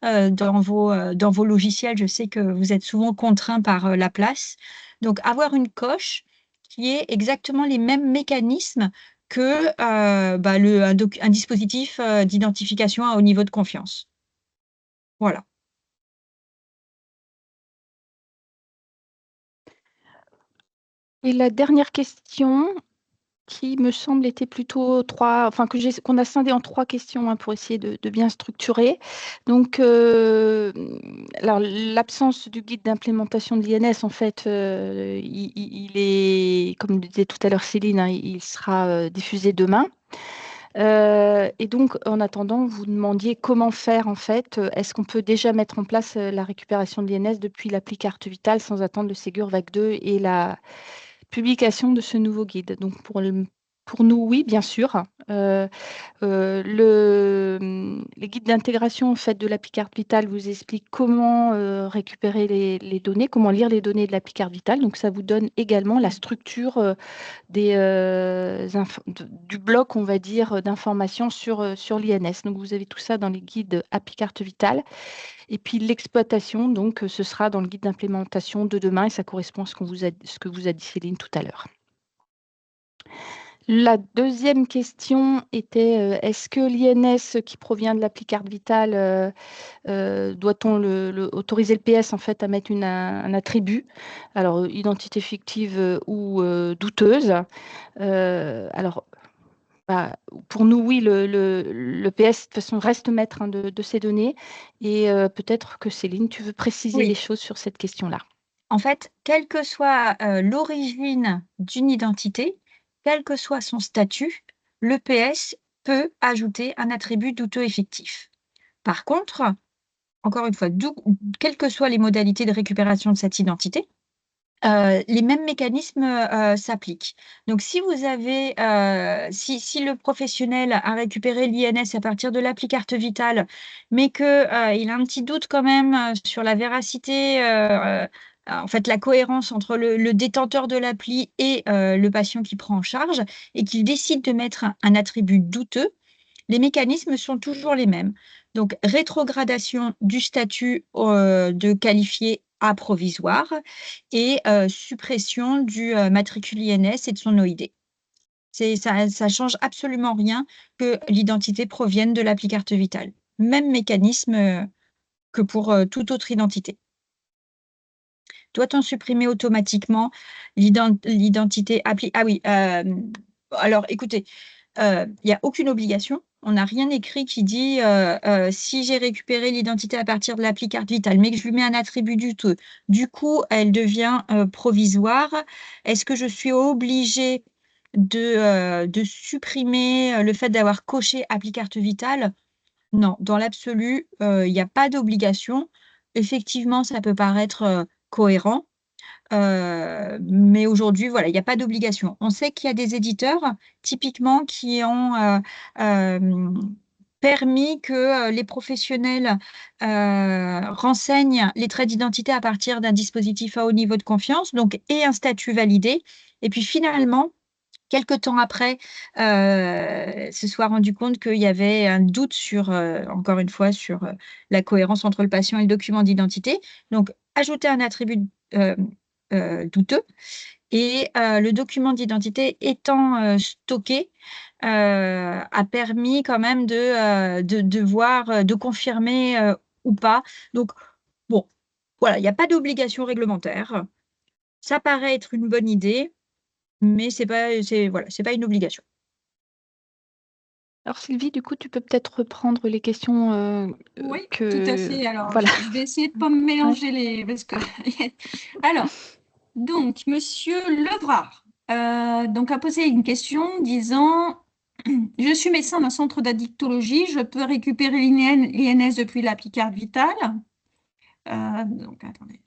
dans vos logiciels. Je sais que vous êtes souvent contraints par la place. Donc, avoir une coche qui ait exactement les mêmes mécanismes que un dispositif d'identification à haut niveau de confiance. Voilà. Et la dernière question, qui me semble était plutôt qu'on a scindé en 3 questions, hein, pour essayer de bien structurer. Donc, alors l'absence du guide d'implémentation de l'INS, en fait, il est, comme le disait tout à l'heure Céline, hein, il sera diffusé demain. Et donc, en attendant, vous demandiez comment faire, en fait. Est-ce qu'on peut déjà mettre en place la récupération de l'INS depuis l'appli carte vitale sans attendre le Ségur Vague 2 et la publication de ce nouveau guide? Donc, pour nous, oui, bien sûr. Les guides d'intégration en fait, de l'appli carte vitale vous expliquent comment récupérer les données, comment lire les données de l'appli carte vitale. Donc, ça vous donne également la structure du bloc, on va dire, d'informations sur l'INS. Donc, vous avez tout ça dans les guides appli carte vitale. Et puis, l'exploitation, donc, ce sera dans le guide d'implémentation de demain et ça correspond à ce que vous a dit Céline tout à l'heure. La deuxième question était, est-ce que l'INS qui provient de l'appli carte vitale, doit-on autoriser le PS en fait à mettre un attribut? Alors, identité fictive ou douteuse. Alors, pour nous, oui, le PS de toute façon reste maître, hein, de ces données. Et peut-être que Céline, tu veux préciser Oui. les choses sur cette question-là. En fait, quelle que soit l'origine d'une identité, quel que soit son statut, le PS peut ajouter un attribut douteux effectif. Par contre, encore une fois, quelles que soient les modalités de récupération de cette identité, les mêmes mécanismes s'appliquent. Donc, si vous avez, si le professionnel a récupéré l'INS à partir de l'appli carte vitale, mais qu'il a un petit doute quand même sur la véracité, en fait, la cohérence entre le détenteur de l'appli et le patient qui prend en charge, et qu'il décide de mettre un attribut douteux, les mécanismes sont toujours les mêmes. Donc, rétrogradation du statut de qualifié à provisoire et suppression du matricule INS et de son OID. Ça ne change absolument rien que l'identité provienne de l'appli carte vitale. Même mécanisme que pour toute autre identité. Doit-on supprimer automatiquement l'identité appli? Ah oui, alors écoutez, il n'y a aucune obligation. On n'a rien écrit qui dit si j'ai récupéré l'identité à partir de l'appli carte vitale, mais que je lui mets un attribut douteux, du coup, elle devient provisoire. Est-ce que je suis obligée de supprimer le fait d'avoir coché appli carte vitale? Non, dans l'absolu, il n'y a pas d'obligation. Effectivement, ça peut paraître cohérent, mais aujourd'hui, voilà, il n'y a pas d'obligation. On sait qu'il y a des éditeurs, typiquement, qui ont permis que les professionnels renseignent les traits d'identité à partir d'un dispositif à haut niveau de confiance, donc et un statut validé. Et puis finalement, quelque temps après, se soit rendu compte qu'il y avait un doute sur, encore une fois, sur la cohérence entre le patient et le document d'identité. Donc, ajouter un attribut douteux et le document d'identité étant stocké, a permis quand même de voir, de confirmer ou pas. Donc, bon, voilà, il n'y a pas d'obligation réglementaire. Ça paraît être une bonne idée, mais voilà, c'est pas une obligation. Alors Sylvie, du coup, tu peux peut-être reprendre les questions Oui, que... tout à fait. Alors, Voilà. je vais essayer de ne pas me mélanger les... Parce que... Alors, donc, Monsieur Levrard donc, a posé une question disant « Je suis médecin d'un centre d'addictologie, je peux récupérer l'INS depuis l'appli carte vitale ?» Donc, attendez,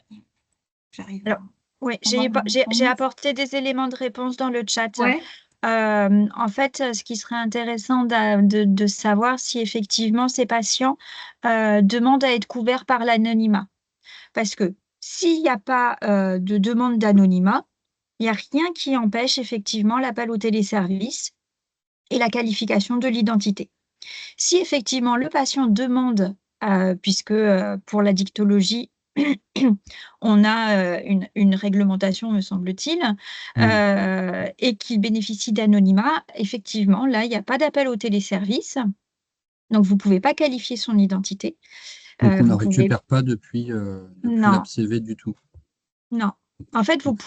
j'arrive. Alors, oui, On va j'ai répondre. apporté des éléments de réponse dans le chat. Ouais. En fait, ce qui serait intéressant de savoir si effectivement ces patients demandent à être couverts par l'anonymat. Parce que s'il n'y a pas de demande d'anonymat, il n'y a rien qui empêche effectivement l'appel au téléservice et la qualification de l'identité. Si effectivement le patient demande, puisque pour la dictologie, on a une réglementation, me semble-t-il, et qu'il bénéficie d'anonymat, effectivement, là, il n'y a pas d'appel au téléservice. Donc, vous ne pouvez pas qualifier son identité. Donc, on ne vous pouvez... récupère pas depuis Non. l'AppCV du tout. Non. En fait, Donc,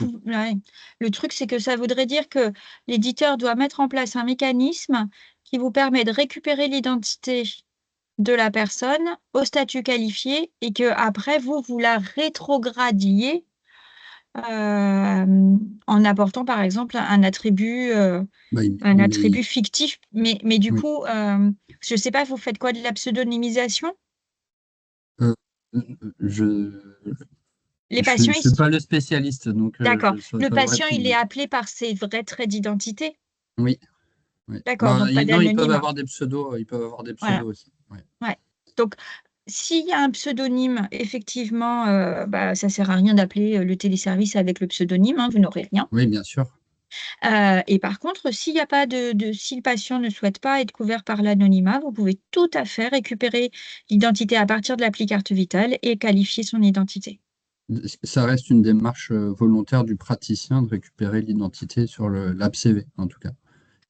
le truc, c'est que ça voudrait dire que l'éditeur doit mettre en place un mécanisme qui vous permet de récupérer l'identité de la personne au statut qualifié et que après vous la rétrogradiez en apportant par exemple un attribut fictif. Mais du Oui. coup, je ne sais pas, vous faites quoi de la pseudonymisation? Les patients, je ne suis pas le spécialiste, donc d'accord. je saurais Le pas vous patient, il répondre. est appelé par ses vrais traits d'identité. Oui. Oui. D'accord, donc pas Non, ils peuvent d'anonymat. avoir des pseudos, Voilà. aussi. Ouais. Ouais. Donc, s'il y a un pseudonyme, effectivement, ça ne sert à rien d'appeler le téléservice avec le pseudonyme, hein, vous n'aurez rien. Oui, bien sûr. Et par contre, s'il n'y a pas si le patient ne souhaite pas être couvert par l'anonymat, vous pouvez tout à fait récupérer l'identité à partir de l'appli carte vitale et qualifier son identité. Ça reste une démarche volontaire du praticien de récupérer l'identité sur l'AppCV, en tout cas.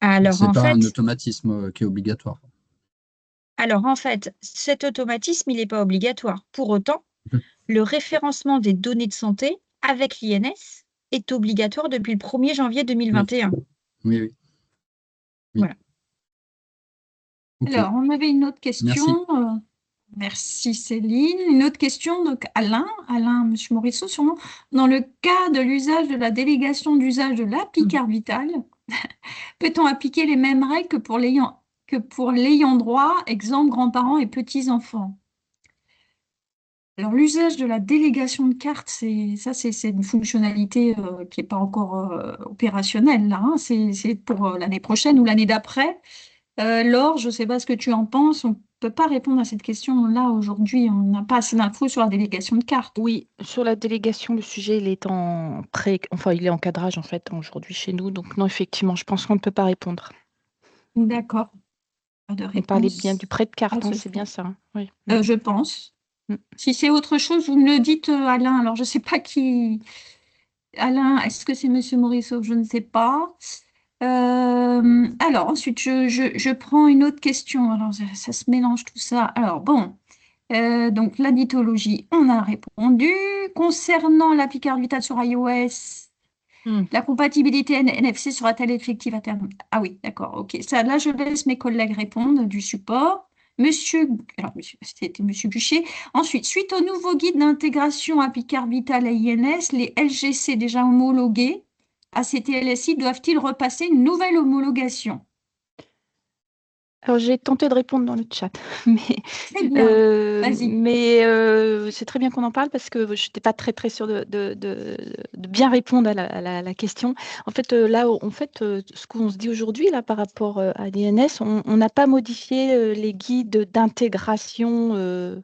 Alors, Ce n'est en pas un fait, automatisme qui est obligatoire. cet automatisme, il n'est pas obligatoire. Pour autant, Mhm. le référencement des données de santé avec l'INS est obligatoire depuis le 1er janvier 2021. Oui, oui. Voilà. Okay. Alors, on avait une autre question. Merci. Merci Céline. Une autre question, donc Alain, Monsieur Morisseau, sûrement. Dans le cas de l'usage de la délégation d'usage de l'appli carte vitale, peut-on appliquer les mêmes règles que pour l'ayant droit, exemple grands-parents et petits-enfants? Alors, l'usage de la délégation de carte, c'est une fonctionnalité qui n'est pas encore opérationnelle, là, hein. C'est pour l'année prochaine ou l'année d'après. Laure, je ne sais pas ce que tu en penses. On ne peut pas répondre à cette question-là aujourd'hui. On n'a pas assez d'infos sur la délégation de cartes. Oui, sur la délégation, le sujet, il est il est en cadrage en fait aujourd'hui chez nous. Donc non, effectivement, je pense qu'on ne peut pas répondre. D'accord. Pas de On réponse. parlait bien du prêt de carte, à hein, ce c'est bien stade. ça. Oui. Je pense. Mm. Si c'est autre chose, vous me le dites, Alain. Alors, je ne sais pas qui. Alain, est-ce que c'est Monsieur Morisseau? Je ne sais pas. Alors, ensuite, je prends une autre question. Alors, ça se mélange tout ça. Alors, bon. Donc, la nitologie, on a répondu. Concernant l'appli carte vitale sur iOS, la compatibilité NFC sera-t-elle effective à terme? Ah oui, d'accord, ok. Ça, là, je laisse mes collègues répondre du support. C'était Monsieur Bucher. Ensuite, suite au nouveau guide d'intégration appli carte vitale à INS, les LGC déjà homologués ACT LSI doivent-ils repasser une nouvelle homologation? Alors, j'ai tenté de répondre dans le chat, mais, Très bien, vas-y. c'est très bien qu'on en parle parce que je n'étais pas très sûre de bien répondre à la question. En fait, là, ce qu'on se dit aujourd'hui là, par rapport à l'INS, on n'a pas modifié les guides d'intégration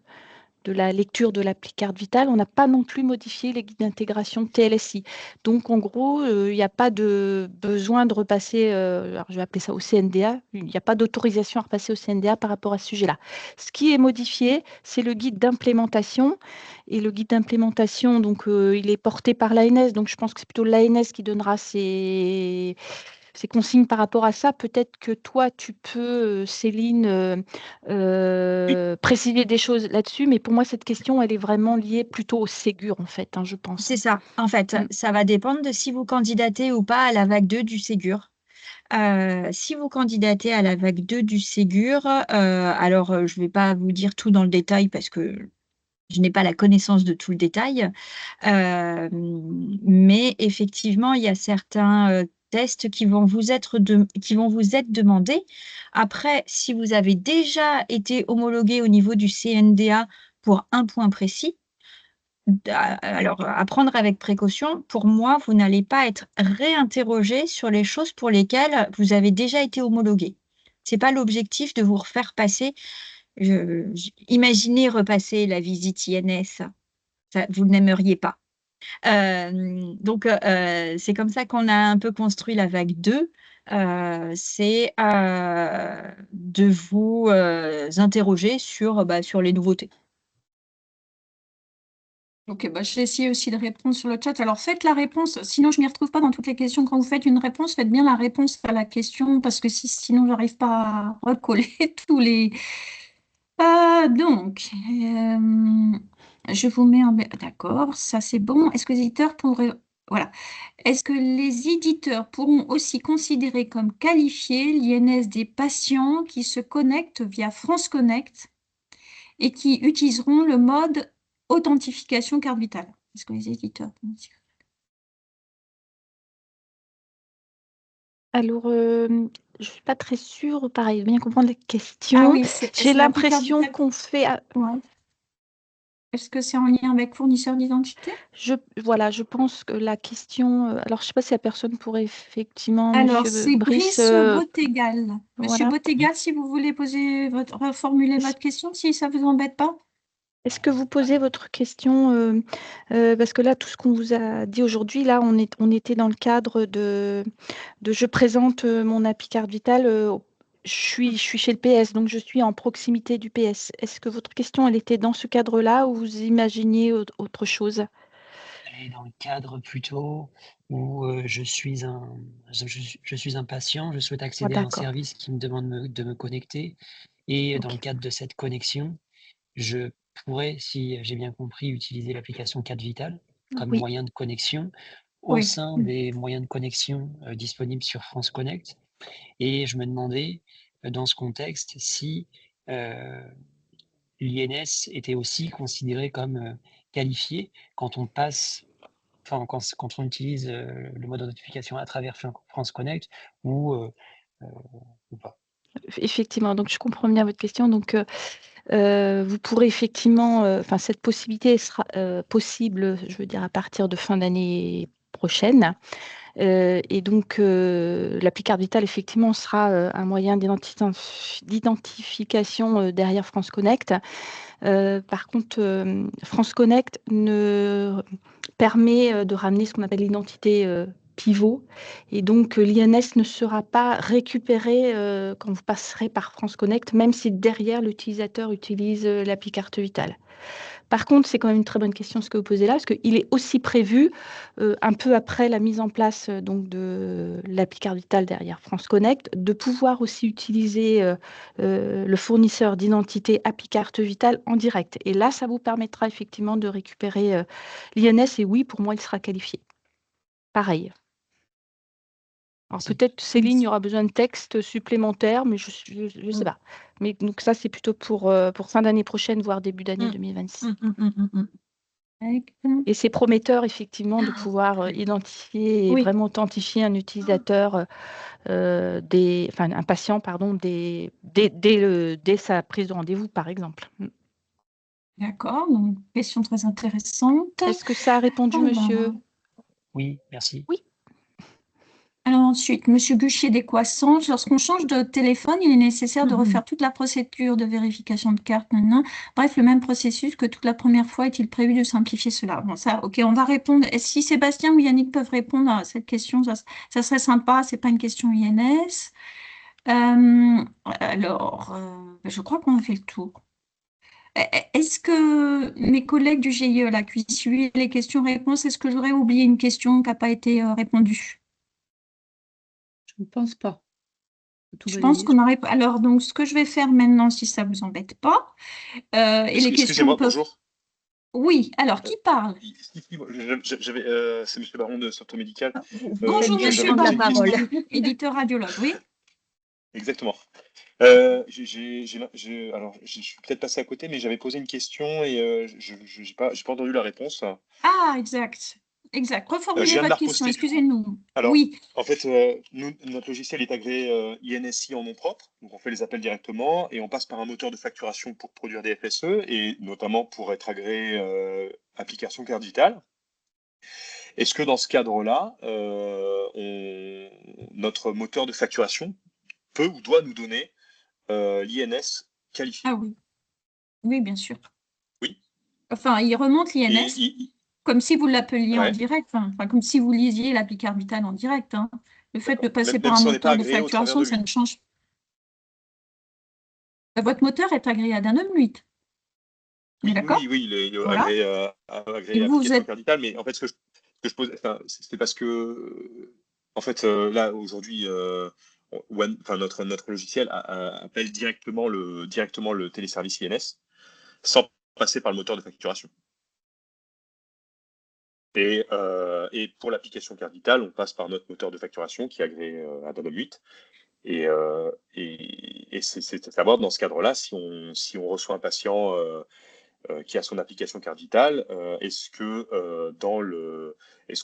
de la lecture de l'appli carte vitale. On n'a pas non plus modifié les guides d'intégration TLSI. Donc, en gros, il n'y a pas de besoin de repasser, alors je vais appeler ça au CNDA, il n'y a pas d'autorisation à repasser au CNDA par rapport à ce sujet-là. Ce qui est modifié, c'est le guide d'implémentation. Et le guide d'implémentation, donc, il est porté par l'ANS. Donc, je pense que c'est plutôt l'ANS qui donnera ses consignes par rapport à ça. Peut-être que toi, tu peux, Céline, préciser des choses là-dessus, mais pour moi, cette question, elle est vraiment liée plutôt au Ségur, en fait, je pense. C'est ça. En fait, Mm. ça va dépendre de si vous candidatez ou pas à la vague 2 du Ségur. Si vous candidatez à la vague 2 du Ségur, alors je ne vais pas vous dire tout dans le détail parce que je n'ai pas la connaissance de tout le détail, mais effectivement, il y a certains tests qui vont vous être demandés. Après, si vous avez déjà été homologué au niveau du CNDA pour un point précis, alors à prendre avec précaution, pour moi, vous n'allez pas être réinterrogé sur les choses pour lesquelles vous avez déjà été homologué. Ce n'est pas l'objectif de vous refaire passer. Imaginez repasser la visite INS, vous n'aimeriez pas. Donc, c'est comme ça qu'on a un peu construit la vague 2. C'est de vous interroger sur les nouveautés. Ok, je vais essayer aussi de répondre sur le chat. Alors, faites la réponse, sinon je ne m'y retrouve pas dans toutes les questions. Quand vous faites une réponse, faites bien la réponse à la question, parce que sinon, je n'arrive pas à recoller tous les... donc, je vous mets en... D'accord, ça c'est bon. Est-ce que les éditeurs pourraient... Voilà. Est-ce que les éditeurs pourront aussi considérer comme qualifiés l'INS des patients qui se connectent via France Connect et qui utiliseront le mode authentification carte vitale? Est-ce que les éditeurs pourront aussi... Alors, je ne suis pas très sûre, pareil, de bien comprendre la Ah question. oui, J'ai l'impression vitale. qu'on fait... Ouais. Est-ce que c'est en lien avec fournisseur d'identité? Voilà, je pense que la question... alors, je ne sais pas si la personne pourrait effectivement, Alors, Monsieur c'est Brice... Brice Bottégal. Monsieur voilà. Bottégal, si vous voulez reformuler votre question, si ça ne vous embête pas. Est-ce que vous posez votre question parce que là, tout ce qu'on vous a dit aujourd'hui, là, on était dans le cadre de je présente mon appli carte vitale. Je suis chez le PS, donc je suis en proximité du PS. Est-ce que votre question, elle était dans ce cadre-là ou vous imaginiez autre chose? Elle est dans le cadre plutôt où je suis un patient, je souhaite accéder à un d'accord. service qui me demande de me connecter. Et dans le Ok. cadre de cette connexion, je pourrais, si j'ai bien compris, utiliser l'application Carte Vitale comme Oui. moyen de connexion au Oui. sein des moyens de connexion disponibles sur France Connect. Et je me demandais, dans ce contexte, si l'INS était aussi considéré comme qualifié quand on passe, enfin quand on utilise le mode de notification à travers France Connect ou pas. Effectivement, donc je comprends bien votre question. Donc, vous pourrez effectivement, enfin cette possibilité sera possible, je veux dire, à partir de fin d'année prochaine. Et donc, l'appli carte vitale, effectivement, sera un moyen d'identification derrière France Connect. Par contre, France Connect permet de ramener ce qu'on appelle l'identité pivot. Et donc, l'INS ne sera pas récupéré quand vous passerez par France Connect, même si derrière, l'utilisateur utilise l'appli carte vitale. Par contre, c'est quand même une très bonne question ce que vous posez là, parce qu'il est aussi prévu, un peu après la mise en place donc de l'appli carte vitale derrière France Connect, de pouvoir aussi utiliser le fournisseur d'identité appli carte vitale en direct. Et là, ça vous permettra effectivement de récupérer l'INS. Et oui, pour moi, il sera qualifié. Pareil. Alors peut-être, Céline, il y aura besoin de texte supplémentaire, mais je ne sais pas. Mais donc ça, c'est plutôt pour fin d'année prochaine, voire début d'année 2026. Et c'est prometteur, effectivement, de pouvoir identifier et Oui. vraiment authentifier un utilisateur, un patient, pardon, dès sa prise de rendez-vous, par exemple. D'accord, donc question très intéressante. Est-ce que ça a répondu, Alors, monsieur? Oui, merci. Oui. Alors ensuite, Monsieur Guchier des Croissants, lorsqu'on change de téléphone, il est nécessaire de refaire toute la procédure de vérification de carte. Bref, le même processus que toute la première fois, est-il prévu de simplifier cela? Bon, ça, ok, on va répondre. Et si Sébastien ou Yannick peuvent répondre à cette question, ça serait sympa. C'est pas une question INS. Alors, je crois qu'on a fait le tour. Est-ce que mes collègues du GIE, là, qui suivent les questions-réponses, est-ce que j'aurais oublié une question qui n'a pas été répondue? Je ne pense pas. Tout Je pense balayé. qu'on aurait. Alors, donc, ce que je vais faire maintenant, si ça vous embête pas, et les questions Excusez-moi, peuvent. bonjour. Oui, alors, qui parle? C'est Monsieur Baron de Santé Médicale. Bonjour, bien monsieur prendre la Baron, parole. éditeur radiologue, oui. Exactement. Alors, je suis peut-être passé à côté, mais j'avais posé une question et je n'ai pas entendu la réponse. Ah, exact. Exact. Je Reformulez viens de la votre question, reposter, du coup. excusez-nous. Alors, Oui, en fait, notre logiciel est agréé INSI en nom propre, donc on fait les appels directement et on passe par un moteur de facturation pour produire des FSE et notamment pour être agréé application carte vitale. Est-ce que dans ce cadre-là, notre moteur de facturation peut ou doit nous donner l'INS qualifié? ah oui. Oui, bien sûr. Oui. Enfin, il remonte Et l'INS, comme si vous l'appeliez en ouais. direct, enfin, comme si vous lisiez l'appli Vital en direct. Hein. Le fait de D'accord. passer Même par un si on n'est pas moteur de agréé au travers facturation, de ça lui. ne change. Votre moteur est agréé à Danone 8. On est Oui, d'accord? il est Voilà. agréé Et vous, vous application êtes. carte vitale, mais en fait, ce que je pose, enfin, c'est parce que, en fait, là, aujourd'hui, notre logiciel appelle directement le téléservice INS sans passer par le moteur de facturation. Et pour l'application carte vitale, on passe par notre moteur de facturation qui est agréé à Danone 8. Et c'est à savoir, dans ce cadre-là, si on reçoit un patient qui a son application carte vitale, est-ce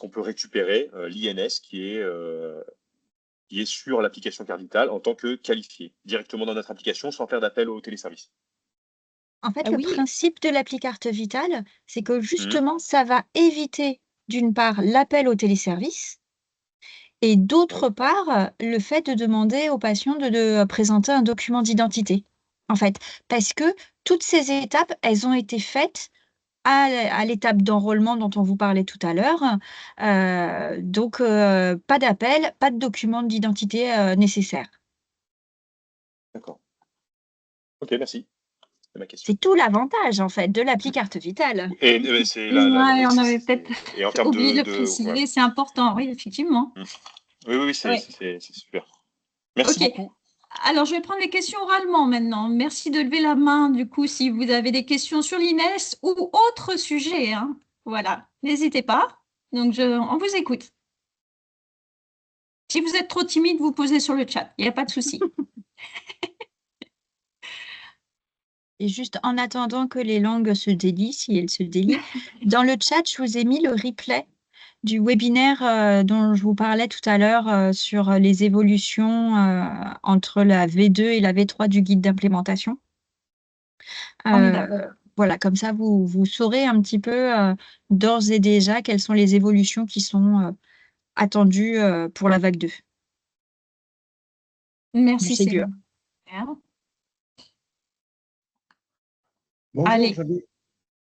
qu'on peut récupérer l'INS qui est sur l'application carte vitale en tant que qualifié, directement dans notre application, sans faire d'appel au téléservice? En fait, Ah le oui. principe de l'appli carte vitale, c'est que justement, ça va éviter, d'une part, l'appel au téléservice et d'autre part, le fait de demander au patient de présenter un document d'identité. En fait, parce que toutes ces étapes, elles ont été faites à l'étape d'enrôlement dont on vous parlait tout à l'heure. Donc, pas d'appel, pas de document d'identité nécessaire. D'accord. Ok, merci. C'est ma question. C'est tout l'avantage, en fait, de l'appli carte vitale. Et c'est Ouais, on avait peut-être et en termes oublié de ouais. préciser, c'est important, oui, effectivement. Oui, c'est super. Merci Ok. beaucoup. Alors, je vais prendre les questions oralement maintenant. Merci de lever la main, du coup, si vous avez des questions sur l'INES ou autre sujet. Hein. Voilà, n'hésitez pas. Donc, on vous écoute. Si vous êtes trop timide, vous posez sur le chat. Il n'y a pas de souci. Et juste en attendant que les langues se délient, si elles se délient, dans le chat, je vous ai mis le replay du webinaire dont je vous parlais tout à l'heure sur les évolutions entre la V2 et la V3 du guide d'implémentation. Voilà, comme ça, vous saurez un petit peu d'ores et déjà quelles sont les évolutions qui sont attendues pour la vague 2. Merci, c'est dur. Bonjour, Allez.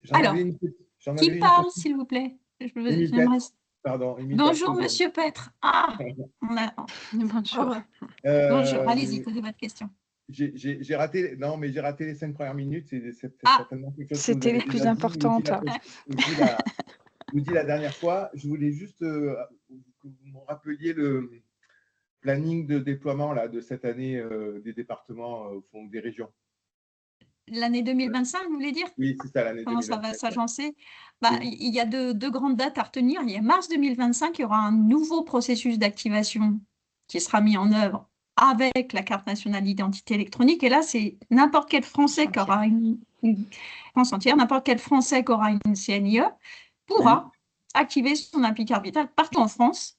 j'en Qui avais une parle, question. s'il vous plaît? Émile Petre. Pardon, Émile Bonjour, Petre. monsieur Petre. Ah, Bonjour. Bonjour, allez-y, posez votre question. J'ai raté les 5 premières minutes. C'est certainement quelque chose que C'était vous avez les plus déjà dit, importantes. vous dit la dernière fois. Je voulais juste que vous me rappeliez le planning de déploiement là, de cette année des départements au fond des régions. L'année 2025, vous voulez dire? Oui, c'est ça, l'année 2025. Comment ça va s'agencer? Il y a deux grandes dates à retenir. Il y a mars 2025, il y aura un nouveau processus d'activation qui sera mis en œuvre avec la carte nationale d'identité électronique. Et là, c'est n'importe quel Français qui aura une France entière, n'importe quel Français qui aura une CNIE pourra activer son appli carte vitale partout en France.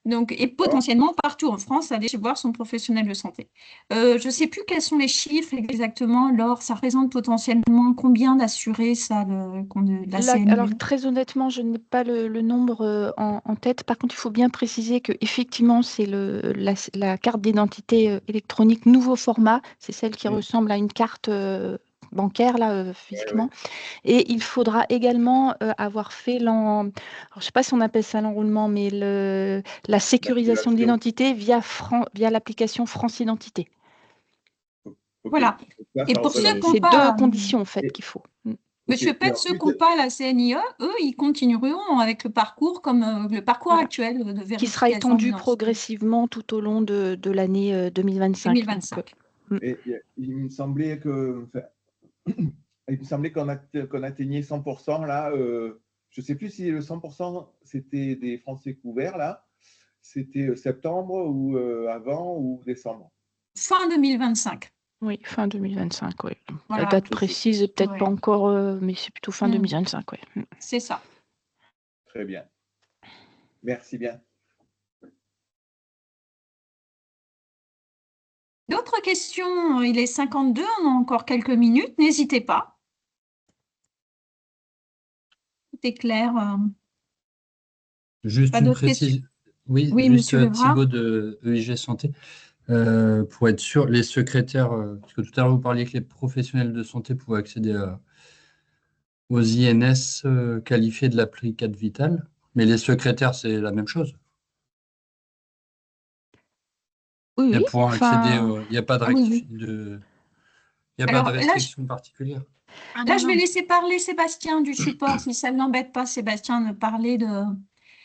Donc, et potentiellement partout en France, aller voir son professionnel de santé. Je ne sais plus quels sont les chiffres exactement, Laure, ça représente potentiellement combien d'assurés, ça, de la CNIE? Alors, très honnêtement, je n'ai pas le nombre en tête. Par contre, il faut bien préciser qu'effectivement, c'est la carte d'identité électronique nouveau format. C'est celle qui ressemble à une carte bancaire, là, physiquement. Et il faudra également avoir fait je ne sais pas si on appelle ça l'enroulement, mais la sécurisation de l'identité via l'application France Identité. Voilà. Et pour ceux qui C'est n'ont pas... deux conditions, en fait, qu'il faut. Monsieur Pett, ceux qui n'ont pas la CNIE, eux, ils continueront avec le parcours comme le parcours actuel de vérification. Qui sera étendu progressivement tout au long de l'année 2025. 2025. Et il me semblait qu'on atteignait 100% là. Je ne sais plus si le 100% c'était des Français couverts là. C'était septembre ou avant ou décembre. Fin 2025. Oui, fin 2025, oui. Voilà. La date précise n'est peut-être pas encore, mais c'est plutôt fin 2025, oui. C'est ça. Très bien. Merci bien. D'autres questions? Il est 52, on a encore quelques minutes, n'hésitez pas. Tout est clair. Juste pas une d'autres précision. questions? Oui, Oui, juste monsieur Lebras. Thibaut de EIG Santé. Pour être sûr, les secrétaires, parce que tout à l'heure vous parliez que les professionnels de santé pouvaient accéder aux INS qualifiés de l'appli carte vitale, mais les secrétaires, c'est la même chose. Oui, Et oui. pour accéder, il n'y a pas de, Alors, restriction particulière. Là, je vais laisser parler Sébastien du support, si ça ne l'embête pas, Sébastien, de parler de...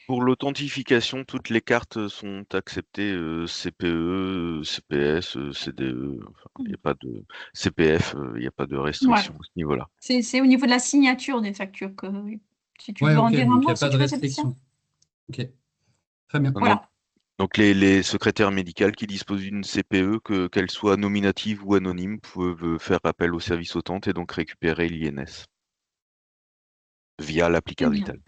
Pour l'authentification, toutes les cartes sont acceptées CPE, CPS, CDE, il n'y a pas de CPF, il n'y a pas de restriction à ce niveau-là. C'est au niveau de la signature des factures que si tu veux en dire un mot, il n'y a si pas tu de veux, Sébastien. restriction. Ok, très bien. Voilà. Donc les secrétaires médicales qui disposent d'une CPE, qu'elle soit nominative ou anonyme, peuvent faire appel au service Authentique et donc récupérer l'INS via l'appli carte vitale.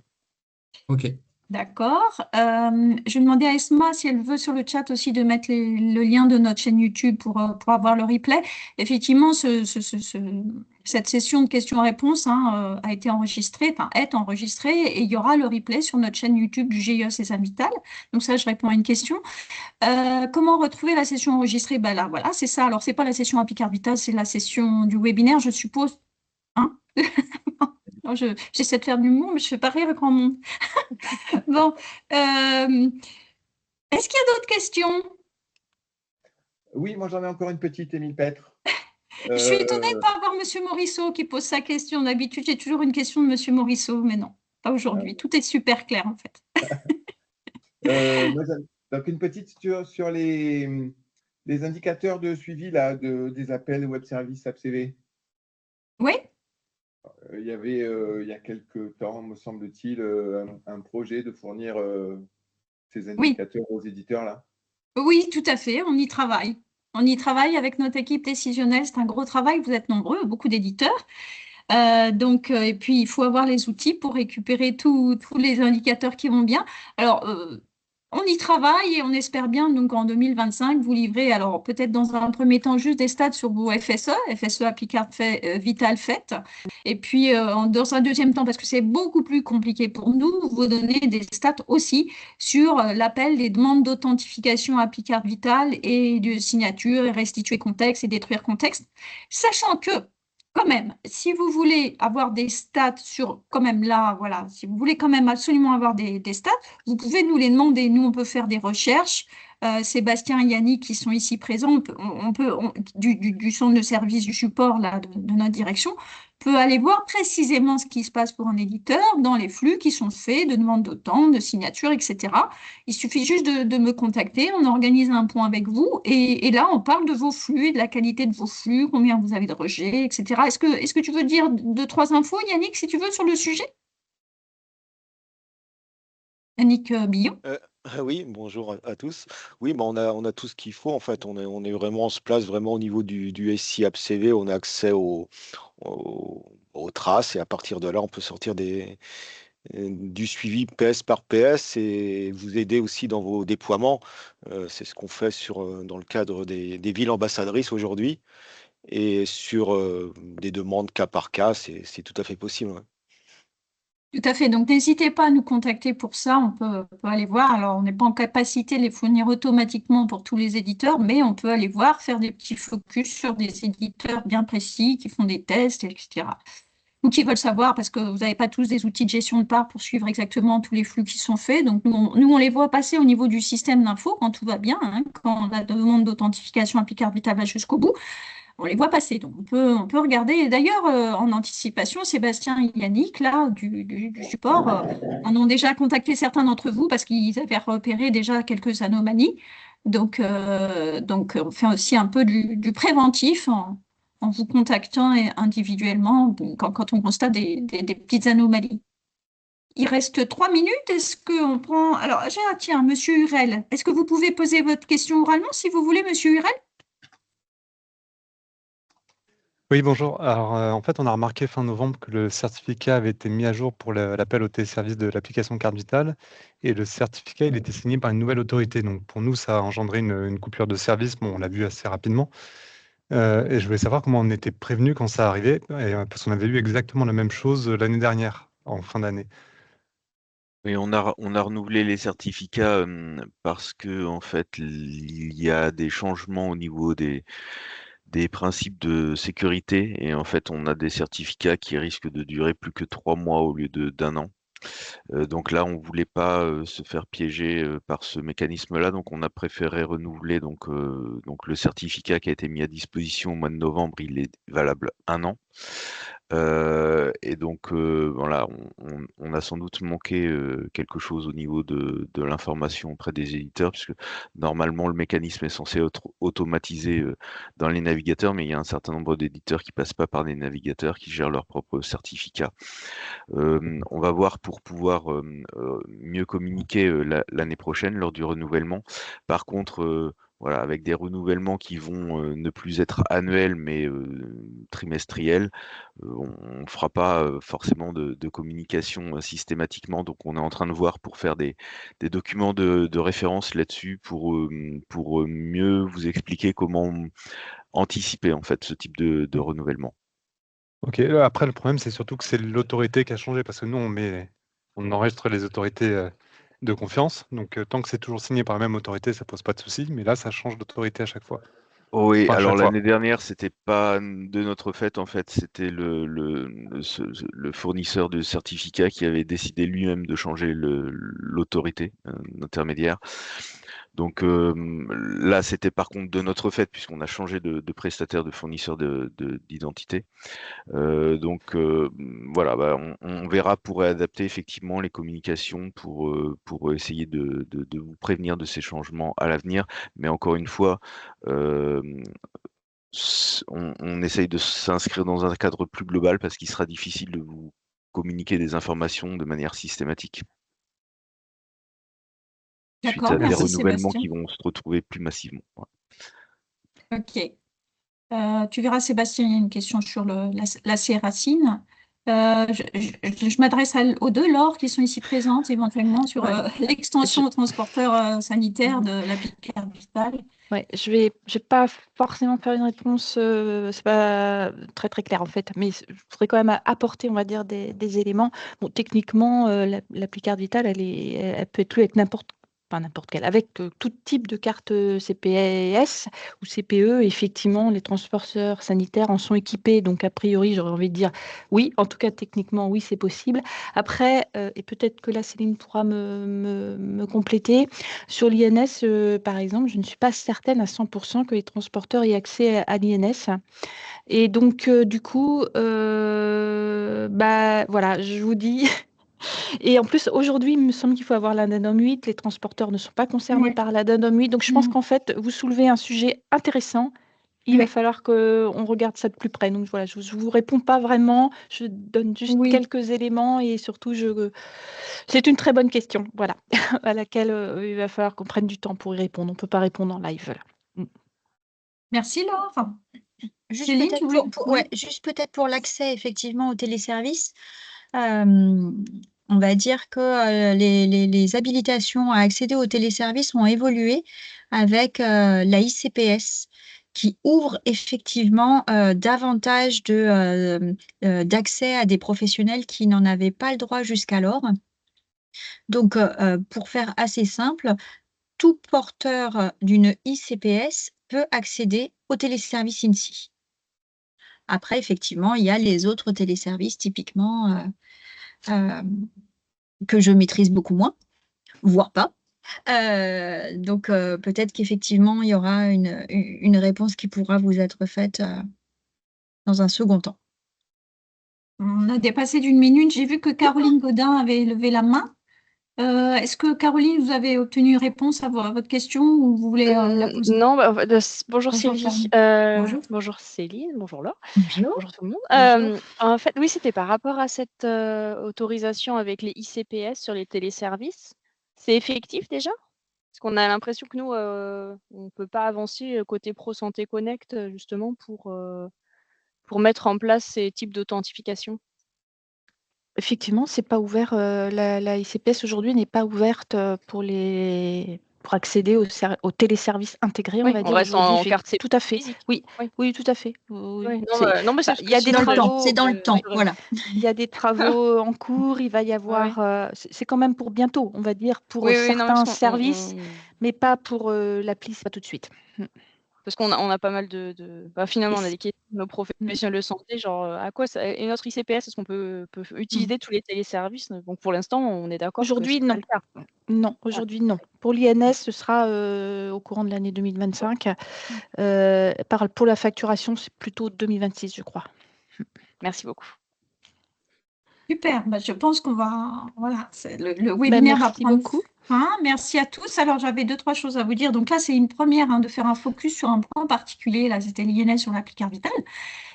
Ok. D'accord. Je vais demander à Esma si elle veut sur le chat aussi de mettre le lien de notre chaîne YouTube pour avoir le replay. Effectivement, cette session de questions-réponses a été enregistrée, enfin est enregistrée, et il y aura le replay sur notre chaîne YouTube du GIE Sésame Vital. Donc ça, je réponds à une question. Comment retrouver la session enregistrée? Ben là, voilà, c'est ça. Alors, c'est pas la session appli carte vitale, c'est la session du webinaire, je suppose. Hein? J'essaie de faire de l'humour, mais je ne fais pas rire grand monde. Bon. Est-ce qu'il y a d'autres questions? Oui, moi j'en ai encore une petite, Émile Pêtre. Je suis étonnée de ne pas avoir Monsieur Morisseau qui pose sa question. D'habitude, j'ai toujours une question de Monsieur Morisseau, mais non, pas aujourd'hui. Tout est super clair, en fait. Donc, une petite sur les indicateurs de suivi là, des appels web service AppCV. Oui. Il y avait, il y a quelques temps, me semble-t-il, un projet de fournir ces indicateurs aux éditeurs là. Oui, tout à fait, on y travaille. On y travaille avec notre équipe décisionnelle, c'est un gros travail, vous êtes nombreux, beaucoup d'éditeurs. Et puis, il faut avoir les outils pour récupérer tous les indicateurs qui vont bien. Alors, on y travaille et on espère bien, donc en 2025, vous livrer, alors peut-être dans un premier temps, juste des stats sur vos FSE appli carte vitale faite. Et puis, dans un deuxième temps, parce que c'est beaucoup plus compliqué pour nous, vous donner des stats aussi sur l'appel des demandes d'authentification appli carte vitale et de signature et restituer contexte et détruire contexte. Sachant que, quand même, si vous voulez avoir des stats sur, quand même là, voilà, si vous voulez quand même absolument avoir des stats, vous pouvez nous les demander. Nous, on peut faire des recherches. Sébastien et Yannick, qui sont ici présents, du centre de service du support là, de notre direction, peut aller voir précisément ce qui se passe pour un éditeur dans les flux qui sont faits, de demande d'autant, de signature, etc. Il suffit juste de me contacter, on organise un point avec vous et là, on parle de vos flux, de la qualité de vos flux, combien vous avez de rejets, etc. Est-ce que tu veux dire 2-3 infos, Yannick, si tu veux, sur le sujet? Yannick Billon. Oui, bonjour à tous. Oui, bah, on a tout ce qu'il faut. En fait, on se place vraiment au niveau du SI AppCV. On a accès aux traces et à partir de là, on peut sortir du suivi PS par PS et vous aider aussi dans vos déploiements. C'est ce qu'on fait dans le cadre des villes ambassadrices aujourd'hui et sur des demandes cas par cas, c'est tout à fait possible. Ouais. Tout à fait. Donc, n'hésitez pas à nous contacter pour ça. On peut aller voir. Alors, on n'est pas en capacité de les fournir automatiquement pour tous les éditeurs, mais on peut aller voir, faire des petits focus sur des éditeurs bien précis qui font des tests, etc. Ou qui veulent savoir, parce que vous n'avez pas tous des outils de gestion de part pour suivre exactement tous les flux qui sont faits. Donc, nous, on les voit passer au niveau du système d'info quand tout va bien, hein, quand la demande d'authentification applicative va jusqu'au bout. On les voit passer, donc on peut regarder. Et d'ailleurs, en anticipation, Sébastien et Yannick, là, du support, en ont déjà contacté certains d'entre vous parce qu'ils avaient repéré déjà quelques anomalies. Donc, on fait aussi un peu du préventif en vous contactant individuellement quand on constate des petites anomalies. Il reste 3 minutes. Est-ce qu'on prend... Alors, tiens, Monsieur Hurel, est-ce que vous pouvez poser votre question oralement, si vous voulez, Monsieur Hurel? Oui, bonjour. Alors, en fait, on a remarqué fin novembre que le certificat avait été mis à jour pour l'appel au téléservice de l'application Carte Vitale et le certificat, il était signé par une nouvelle autorité. Donc, pour nous, ça a engendré une coupure de service. Bon, on l'a vu assez rapidement. Et je voulais savoir comment on était prévenu quand ça arrivait, parce qu'on avait eu exactement la même chose l'année dernière, en fin d'année. Oui, on a renouvelé les certificats parce que en fait, il y a des changements au niveau des principes de sécurité et en fait, on a des certificats qui risquent de durer plus que 3 mois au lieu d'un an. Donc là, on voulait pas se faire piéger par ce mécanisme-là, donc on a préféré renouveler donc le certificat qui a été mis à disposition au mois de novembre, il est valable 1 an. Et donc voilà, on a sans doute manqué quelque chose au niveau de l'information auprès des éditeurs, puisque normalement le mécanisme est censé être automatisé dans les navigateurs, mais il y a un certain nombre d'éditeurs qui passent pas par des navigateurs, qui gèrent leurs propres certificats. On va voir pour pouvoir mieux communiquer l'année prochaine lors du renouvellement. Par contre, voilà, avec des renouvellements qui vont ne plus être annuels mais trimestriels, on ne fera pas forcément de communication systématiquement. Donc on est en train de voir pour faire des documents de référence là-dessus pour mieux vous expliquer comment anticiper en fait ce type de renouvellement. Ok, après, le problème, c'est surtout que c'est l'autorité qui a changé, parce que nous, on enregistre les autorités de confiance. Donc, tant que c'est toujours signé par la même autorité, ça pose pas de souci. Mais là, ça change d'autorité à chaque fois. Oui, Enfin, à alors chaque fois. l'année dernière, c'était pas de notre fait, en fait, c'était le fournisseur de certificats qui avait décidé lui-même de changer l'autorité intermédiaire. Donc là, c'était par contre de notre fait, puisqu'on a changé de prestataire, de fournisseur d'identité. Donc voilà, bah, on verra pour adapter effectivement les communications pour essayer de vous prévenir de ces changements à l'avenir. Mais encore une fois, on essaye de s'inscrire dans un cadre plus global parce qu'il sera difficile de vous communiquer des informations de manière systématique. Suite D'accord, à des merci renouvellements Sébastien. qui vont se retrouver plus massivement. Ouais. Ok. Tu verras, Sébastien, il y a une question sur la C-racine. Je m'adresse aux deux Laure qui sont ici présentes, éventuellement sur l'extension aux transporteurs sanitaires de l'application Vitale. Ouais, je vais pas forcément faire une réponse, c'est pas très très clair en fait, mais je voudrais quand même apporter, on va dire, des éléments. Bon, techniquement, l'appli Carte Vitale, elle peut être lue avec pas n'importe quelle, avec tout type de carte CPS ou CPE. Effectivement, les transporteurs sanitaires en sont équipés, donc a priori, j'aurais envie de dire oui. En tout cas, techniquement, oui, c'est possible. Après, et peut-être que là, Céline pourra me compléter. Sur l'INS, par exemple, je ne suis pas certaine à 100% que les transporteurs aient accès à l'INS. Et donc, du coup, bah, voilà, je vous dis. Et en plus, aujourd'hui, il me semble qu'il faut avoir l'addendum 8. Les transporteurs ne sont pas concernés Oui. par l'addendum 8. Donc, je pense qu'en fait, vous soulevez un sujet intéressant il va falloir qu'on regarde ça de plus près. Donc voilà, je ne vous réponds pas vraiment, je donne juste Oui. quelques éléments et surtout, c'est une très bonne question, voilà, à laquelle il va falloir qu'on prenne du temps pour y répondre. On ne peut pas répondre en live. Là. Merci Laure. Juste Céline, peut-être tu voulais... ouais, juste peut-être pour l'accès effectivement aux téléservices, on va dire que les habilitations à accéder aux téléservices ont évolué avec la ICPS qui ouvre effectivement davantage d'accès à des professionnels qui n'en avaient pas le droit jusqu'alors. Donc, pour faire assez simple, tout porteur d'une ICPS peut accéder au téléservice INSEE. Après, effectivement, il y a les autres téléservices, typiquement, que je maîtrise beaucoup moins, voire pas. Donc, peut-être qu'effectivement, il y aura une réponse qui pourra vous être faite dans un second temps. On a dépassé d'1 minute. J'ai vu que Caroline Godin avait levé la main. Est-ce que Caroline, vous avez obtenu une réponse à votre question ou vous voulez la poser? Non, bonjour Bonjour, Sylvie. Caroline. Bonjour Céline, bonjour Laure. Bonjour. Bonjour tout le monde. Bonjour. En fait, oui, c'était par rapport à cette autorisation avec les ICPS sur les téléservices. C'est effectif déjà? Parce qu'on a l'impression que nous, on ne peut pas avancer côté Pro Santé Connect, justement, pour mettre en place ces types d'authentification. Effectivement, c'est pas ouvert. La ICPS aujourd'hui n'est pas ouverte pour accéder aux téléservices intégrés, on Oui, va on dire reste aujourd'hui. en carte Tout à fait. physique. Oui, Oui. oui, tout à fait. Oui, Oui, non, mais c'est ce il que y a des c'est dans le temps. travaux. C'est dans le temps, voilà. Il y a des travaux en cours. Il va y Oui, avoir. C'est quand même pour bientôt, on va dire, pour oui, non, certains parce qu'on services, mais pas pour l'appli, c'est pas tout de suite. parce qu'on a pas mal finalement, on a des questions de nos Mm. professionnels de santé, genre, à quoi ça et notre ICPS, est-ce qu'on peut utiliser tous les téléservices? Donc pour l'instant, on est d'accord que Aujourd'hui, c'est pas non. le cas. Non, Ouais. aujourd'hui, non. Pour l'INS, ce sera au courant de l'année 2025. Pour la facturation, c'est plutôt 2026, je crois. Merci beaucoup. Super, bah, je pense qu'on va, voilà, le webinaire va Merci prendre beaucoup. fin. Merci à tous. Alors, j'avais 2-3 choses à vous dire. Donc là, c'est une première de faire un focus sur un point particulier. Là, c'était l'INS sur l'appli Carte Vitale.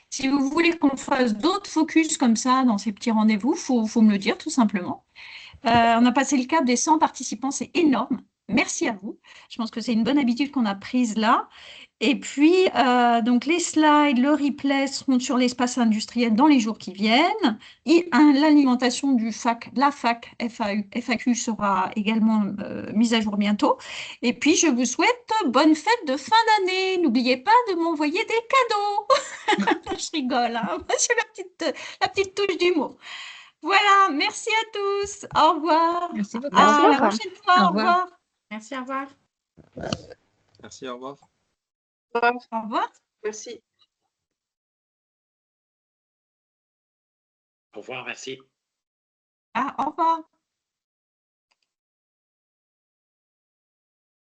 Si vous voulez qu'on fasse d'autres focus comme ça dans ces petits rendez-vous, faut me le dire tout simplement. On a passé le cap des 100 participants, c'est énorme. Merci à vous. Je pense que c'est une bonne habitude qu'on a prise là. Et puis, donc les slides, le replay seront sur l'espace industriel dans les jours qui viennent. Et l'alimentation de la fac FAQ sera également mise à jour bientôt. Et puis, je vous souhaite bonne fête de fin d'année. N'oubliez pas de m'envoyer des cadeaux. Je rigole, hein. C'est la petite touche d'humour. Voilà, merci à tous. Au revoir. Merci beaucoup. À la prochaine fois. Au revoir. Merci, au revoir. Merci, au revoir. Au revoir. Merci. Au revoir, merci. Au revoir.